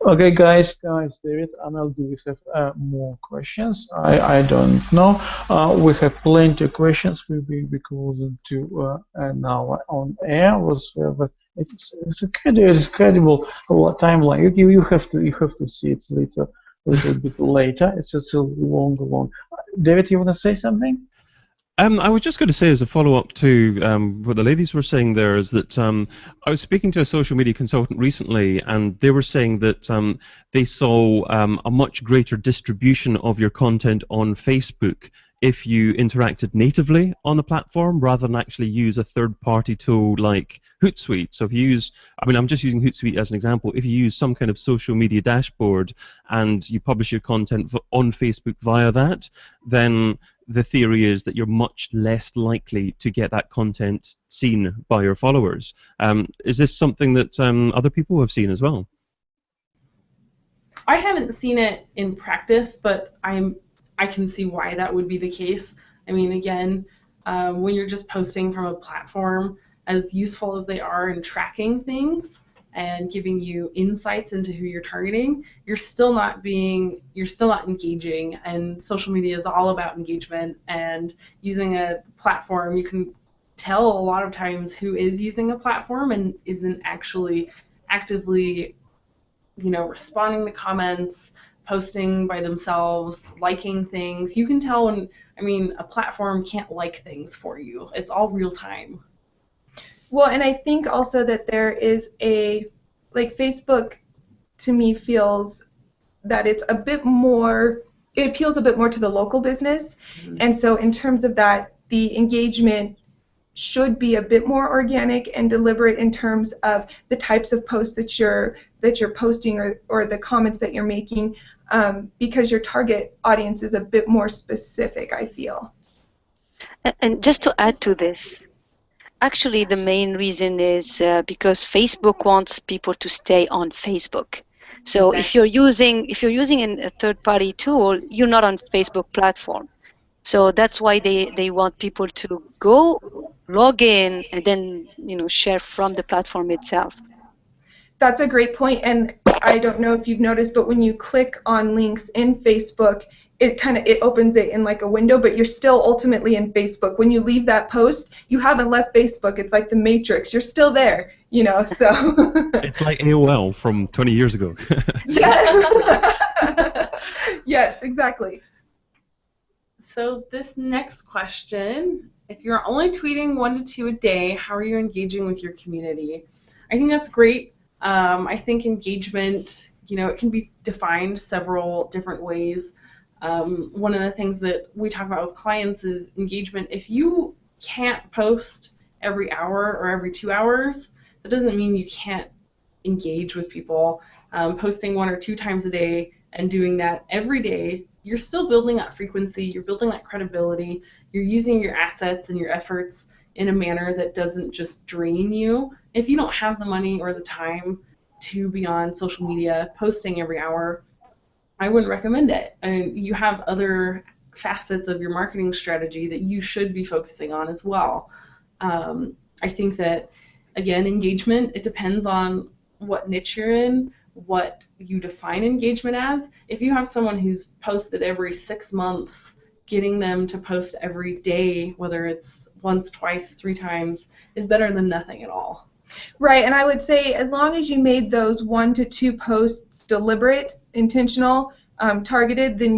Speaker 1: Okay, guys, David, Amel, do we have more questions? I don't know. We have plenty of questions. We'll be closing to now on air. It's incredible timeline. You have to see it later, a little bit later. It's just a long. David, you want to say something?
Speaker 2: I was just going to say, as a follow-up to what the ladies were saying there, is that I was speaking to a social media consultant recently, and they were saying that they saw a much greater distribution of your content on Facebook if you interacted natively on the platform rather than actually use a third-party tool like Hootsuite. So if you use, I'm just using Hootsuite as an example, if you use some kind of social media dashboard and you publish your content on Facebook via that, then the theory is that you're much less likely to get that content seen by your followers. Is this something that other people have seen as well?
Speaker 4: I haven't seen it in practice, but I can see why that would be the case. I mean, again, when you're just posting from a platform, as useful as they are in tracking things and giving you insights into who you're targeting, you're still not engaging, and social media is all about engagement. And using a platform, you can tell a lot of times who is using a platform and isn't actually actively, responding to comments, posting by themselves, liking things. You can tell when, a platform can't like things for you. It's all real time.
Speaker 5: Well, and I think also that there is Facebook to me feels that it's a bit more, it appeals a bit more to the local business. Mm-hmm. And so in terms of that, the engagement should be a bit more organic and deliberate in terms of the types of posts that you're posting or the comments that you're making, because your target audience is a bit more specific, I feel.
Speaker 3: And just to add to this, actually the main reason is because Facebook wants people to stay on Facebook. So okay. if you're using a third-party tool, you're not on Facebook platform. So that's why they want people to go log in and then share from the platform itself.
Speaker 5: That's a great point, and I don't know if you've noticed, but when you click on links in Facebook, it opens it in like a window, but you're still ultimately in Facebook. When you leave that post, you haven't left Facebook. It's like the Matrix. You're still there, so.
Speaker 2: It's like AOL from 20 years ago.
Speaker 5: Yes. Yes, exactly.
Speaker 4: So this next question, if you're only tweeting 1 to 2 a day, how are you engaging with your community? I think that's great. I think engagement, it can be defined several different ways. One of the things that we talk about with clients is engagement. If you can't post every hour or every 2 hours, that doesn't mean you can't engage with people. Posting 1 or 2 times a day and doing that every day, you're still building that frequency, you're building that credibility, you're using your assets and your efforts in a manner that doesn't just drain you. If you don't have the money or the time to be on social media posting every hour, I wouldn't recommend it. You have other facets of your marketing strategy that you should be focusing on as well. I think that, again, engagement, it depends on what niche you're in, what you define engagement as. If you have someone who's posted every 6 months, getting them to post every day, whether it's once, twice, 3 times, is better than nothing at all.
Speaker 5: Right, and I would say as long as you made those 1 to 2 posts deliberate, intentional, targeted, then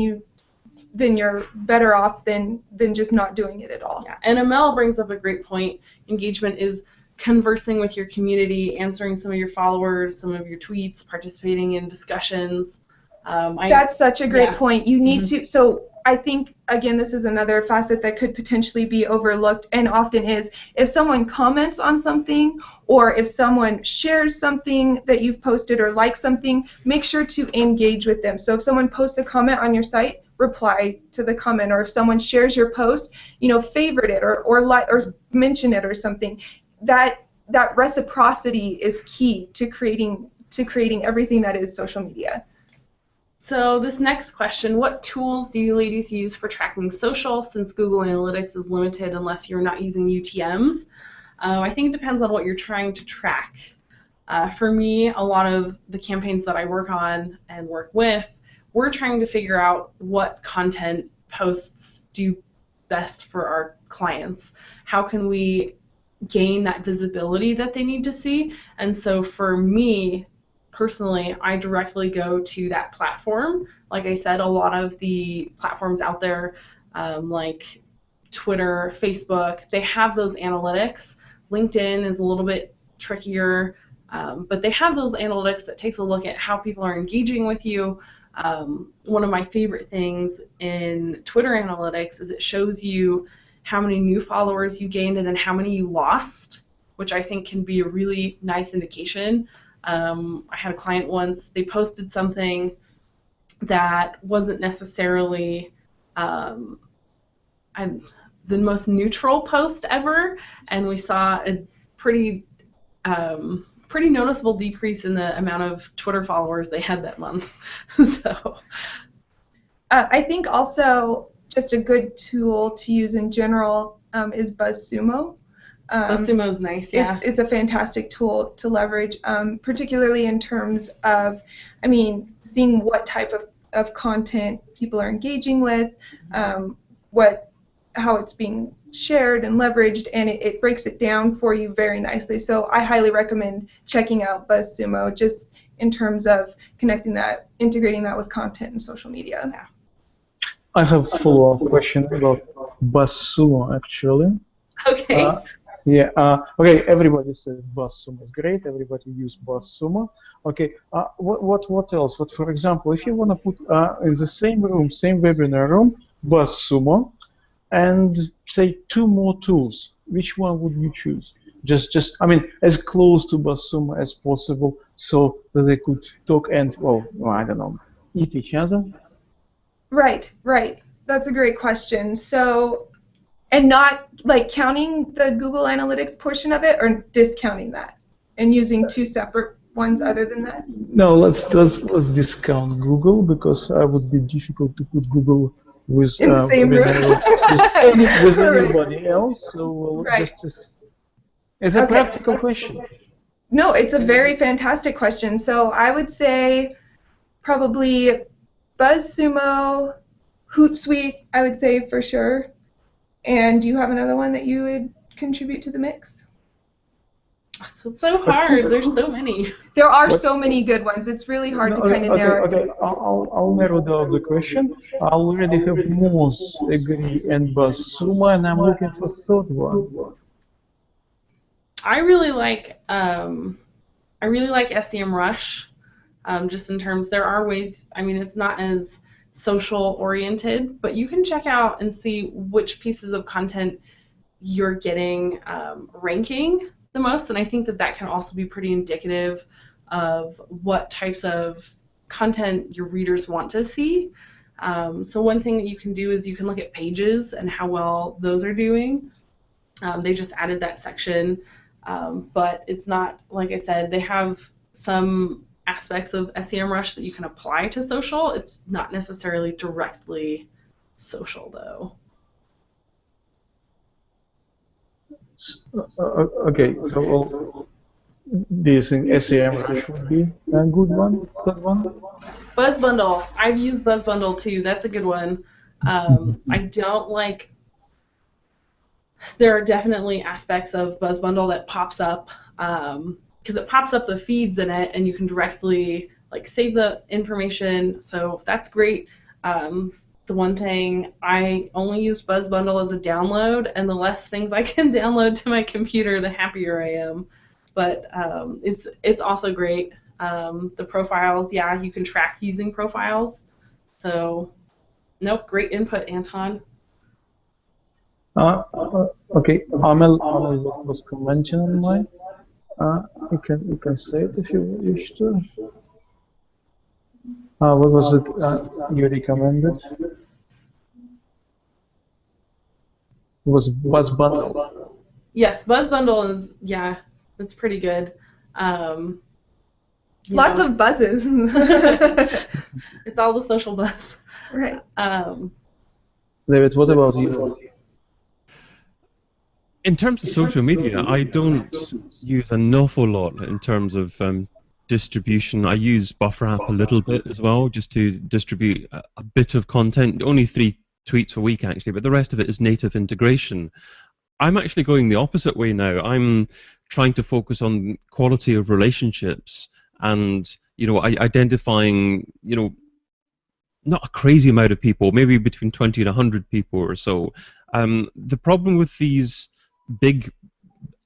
Speaker 5: you're better off than just not doing it at all.
Speaker 4: Yeah, and Amel brings up a great point. Engagement is conversing with your community, answering some of your followers, some of your tweets, participating in discussions.
Speaker 5: That's such a great point. You need to, so I think, again, this is another facet that could potentially be overlooked and often is. If someone comments on something or if someone shares something that you've posted or likes something, make sure to engage with them. So if someone posts a comment on your site, reply to the comment, or if someone shares your post, favorite it or like or mention it or something. That reciprocity is key to creating everything that is social media.
Speaker 4: So this next question, what tools do you ladies use for tracking social, since Google Analytics is limited unless you're not using UTMs? I think it depends on what you're trying to track. For me, a lot of the campaigns that I work on and work with, we're trying to figure out what content posts do best for our clients. How can we gain that visibility that they need to see? And so for me, personally, I directly go to that platform. Like I said, a lot of the platforms out there, like Twitter, Facebook, they have those analytics. LinkedIn is a little bit trickier, but they have those analytics that takes a look at how people are engaging with you. One of my favorite things in Twitter analytics is it shows you how many new followers you gained and then how many you lost, which I think can be a really nice indication. I had a client once, they posted something that wasn't necessarily the most neutral post ever, and we saw a pretty noticeable decrease in the amount of Twitter followers they had that month. So
Speaker 5: I think also just a good tool to use in general is BuzzSumo.
Speaker 4: BuzzSumo is nice, yeah.
Speaker 5: It's a fantastic tool to leverage, particularly in terms of, seeing what type of content people are engaging with, how it's being shared and leveraged, and it breaks it down for you very nicely. So I highly recommend checking out BuzzSumo just in terms of integrating that with content and social media.
Speaker 4: Yeah.
Speaker 1: I have a follow-up question about BuzzSumo, actually.
Speaker 4: Okay.
Speaker 1: Okay, everybody says BuzzSumo is great, everybody use BuzzSumo. Okay, what else? What, for example, if you want to put in the same room, same webinar room, BuzzSumo, and say 2 more tools, which one would you choose? Just as close to BuzzSumo as possible, so that they could talk and, I don't know, eat each other?
Speaker 5: Right. That's a great question. So, and not like counting the Google Analytics portion of it, or discounting that and using 2 separate ones other than that?
Speaker 1: No, let's discount Google, because it would be difficult to put Google with
Speaker 5: in the same room
Speaker 1: with anybody else. So just it's a practical question.
Speaker 5: No, it's a very fantastic question. So I would say probably BuzzSumo, Hootsuite, I would say for sure. And do you have another one that you would contribute to the mix?
Speaker 4: It's so hard. There's so many.
Speaker 5: There are so many good ones. It's really hard to kind of narrow.
Speaker 1: Okay, I'll narrow down the question. I already have Moz, Agree, and BuzzSumo, and I'm looking for a 3rd one.
Speaker 4: I really like SEMrush, just in terms, there are ways, it's not as social oriented, but you can check out and see which pieces of content you're getting ranking the most, and I think that can also be pretty indicative of what types of content your readers want to see. So one thing that you can do is you can look at pages and how well those are doing. They just added that section, but it's not, like I said, they have some aspects of SEMrush that you can apply to social. It's not necessarily directly social, though.
Speaker 1: Okay, so do you think SEMrush would be a good one, 3rd one?
Speaker 4: BuzzBundle. I've used BuzzBundle too. That's a good one. I don't like. There are definitely aspects of BuzzBundle that pops up because it pops up the feeds in it, and you can directly save the information. So that's great. The one thing, I only use BuzzBundle as a download, and the less things I can download to my computer, the happier I am. But it's also great. The profiles, yeah, you can track using profiles. So, nope, great input, Anton.
Speaker 1: Okay, Amel was commenting on mine. You can say it if you wish to. What was it you recommended? It was Buzz Bundle.
Speaker 4: Yes, Buzz Bundle is, yeah, that's pretty good.
Speaker 5: Lots of buzzes.
Speaker 4: It's all the social buzz.
Speaker 5: Right.
Speaker 1: David, what about you?
Speaker 2: In terms of social media, I don't use an awful lot in terms of distribution. I use BufferApp a little bit as well, just to distribute a bit of content. Only 3 tweets a week, actually, but the rest of it is native integration. I'm actually going the opposite way now. I'm trying to focus on quality of relationships and, identifying, not a crazy amount of people, maybe between 20 and 100 people or so. The problem with these big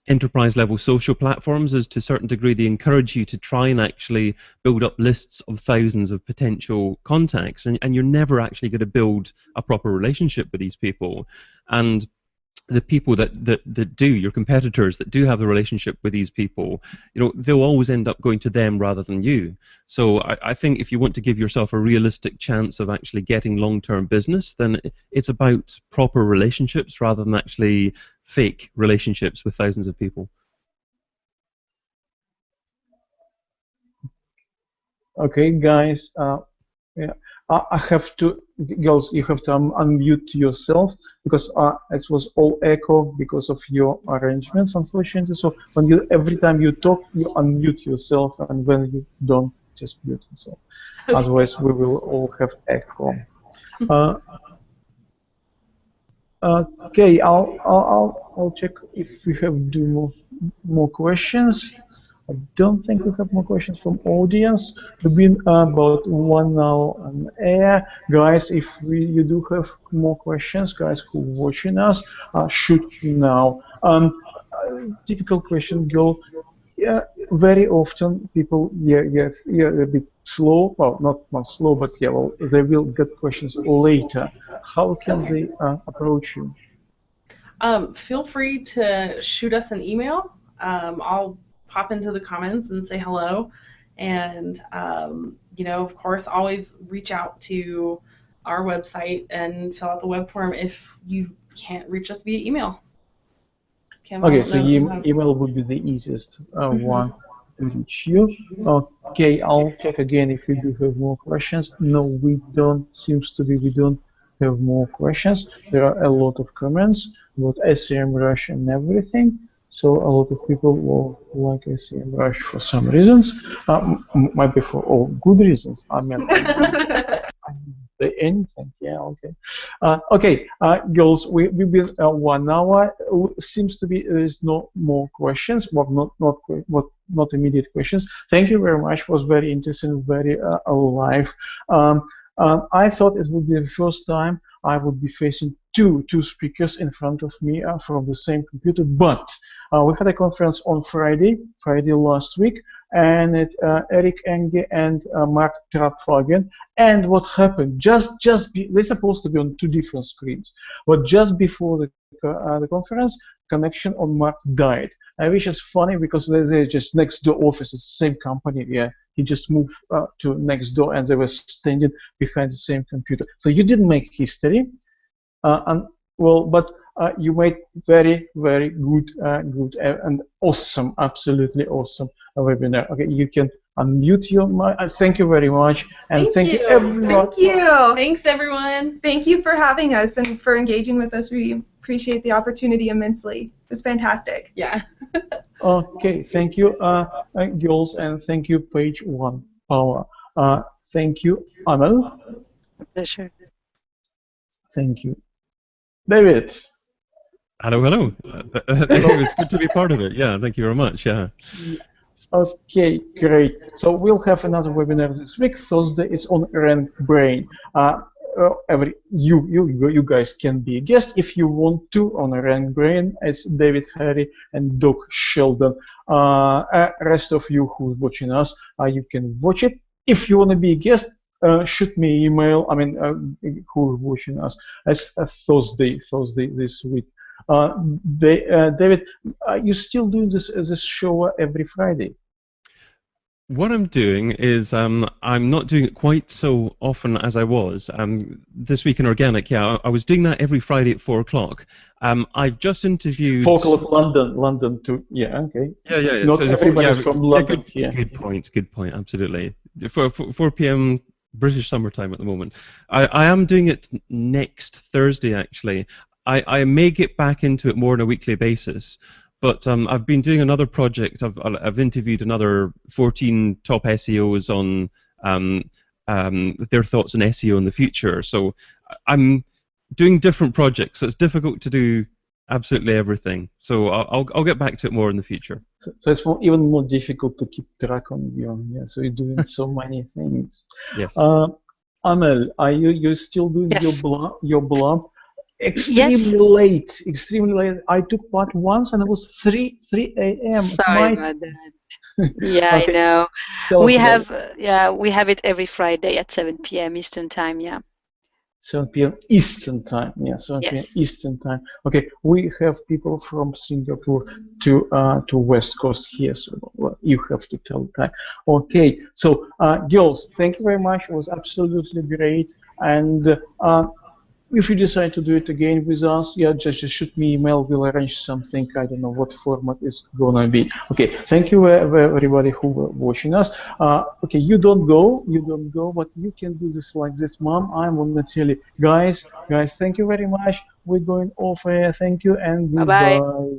Speaker 2: enterprise level social platforms is, to a certain degree, they encourage you to try and actually build up lists of thousands of potential contacts, and you're never actually going to build a proper relationship with these people. And the people that do, your competitors that do have the relationship with these people, they'll always end up going to them rather than you. So I think if you want to give yourself a realistic chance of actually getting long-term business, then it's about proper relationships rather than actually fake relationships with thousands of people.
Speaker 1: Okay, guys. Yeah, I have to, girls, you have to unmute yourself because it was all echo because of your arrangements, unfortunately. So every time you talk, you unmute yourself, and when you don't, just mute yourself.
Speaker 4: Okay.
Speaker 1: Otherwise, we will all have echo. Okay, I'll check if we have more questions. I don't think we have more questions from audience. We've been about 1 hour on air. Guys, if you do have more questions, guys who are watching us, shoot now. Difficult question, girl. Yeah, very often people get a bit slow. Well, not slow, but yeah, well, they will get questions later. How can they approach you?
Speaker 4: Feel free to shoot us an email. I'll pop into the comments and say hello, and of course, always reach out to our website and fill out the web form if you can't reach us via email. Kim,
Speaker 1: okay, so email would be the easiest one to reach you. Okay, I'll check again if we do have more questions. No, we don't. Seems to be we don't have more questions. There are a lot of comments about SEMrush and everything. So a lot of people will like SEMrush for some reasons. Might be for all good reasons. I mean, I didn't say anything. Yeah, okay. Okay, girls, we've been 1 hour. Seems to be there is no more questions. Well, not immediate questions. Thank you very much. It was very interesting, very alive. I thought it would be the first time I would be facing two speakers in front of me from the same computer, but we had a conference on Friday last week, and Eric Enge and Mark Traphagen. And what happened? They're supposed to be on 2 different screens, but just before the conference, connection on Mark died. Which is funny because they're just next door office. It's the same company. Yeah, he just moved to next door, and they were standing behind the same computer. So you didn't make history. But you made very, very good and awesome, absolutely awesome webinar. Okay, you can unmute your mic. Thank you very much, and thank you everyone.
Speaker 5: Thank you.
Speaker 4: Thanks, everyone.
Speaker 5: Thank you for having us and for engaging with us. We appreciate the opportunity immensely. It was fantastic.
Speaker 4: Yeah.
Speaker 1: Okay, thank you, girls, and thank you, Page One Power. Thank you, Amal.
Speaker 3: Pleasure.
Speaker 1: Thank you, David.
Speaker 2: Hello, hello. It was good to be part of it. Yeah, thank you very much. Yeah.
Speaker 1: Okay, great. So we'll have another webinar this week. Thursday is on Rand Brain. You guys can be a guest if you want to on Rand Brain as David Harry and Doc Sheldon. Rest of you who's watching us, you can watch it. If you want to be a guest, shoot me an email. I mean, who's watching us as Thursday this week. David, you still do this show every Friday?
Speaker 2: What I'm doing is I'm not doing it quite so often as I was. This week in organic, yeah, I was doing that every Friday at 4 o'clock. I've just interviewed.
Speaker 1: 4 o'clock London too. Yeah, okay.
Speaker 2: Yeah.
Speaker 1: Not everybody's
Speaker 2: Yeah,
Speaker 1: from
Speaker 2: yeah,
Speaker 1: London here.
Speaker 2: good point. Good point. Absolutely. 4 p.m. British summertime at the moment. I am doing it next Thursday actually. I may get back into it more on a weekly basis. But I've been doing another project. I've interviewed another 14 top SEOs on their thoughts on SEO in the future. So I'm doing different projects. So it's difficult to do absolutely everything. So I'll get back to it more in the future.
Speaker 1: So it's even more difficult to keep track on you. Yeah, so you're doing so many things.
Speaker 2: Yes.
Speaker 1: Amel, are you still doing
Speaker 3: Yes.
Speaker 1: your blog?
Speaker 3: Yes.
Speaker 1: Extremely late. I took part once and it was 3 a.m.
Speaker 3: Sorry about that. Yeah, I
Speaker 1: Okay,
Speaker 3: know.
Speaker 1: tell
Speaker 3: We
Speaker 1: us about it.
Speaker 3: have we have it every Friday at 7 p.m. Eastern time. Yeah.
Speaker 1: 7 p.m. Eastern time. Yeah, 7 p.m.
Speaker 3: Yes.
Speaker 1: Eastern time. Okay, we have people from Singapore to West Coast here, so well, you have to tell the time. Okay, so girls, thank you very much. It was absolutely great. And if you decide to do it again with us, yeah, just shoot me email. We'll arrange something. I don't know what format it's gonna be. Okay, thank you everybody who were watching us. Okay, you don't go, but you can do this like this, Mom. I'm gonna tell you, guys, thank you very much. We're going off air. Thank you and
Speaker 3: Bye bye.
Speaker 1: goodbye.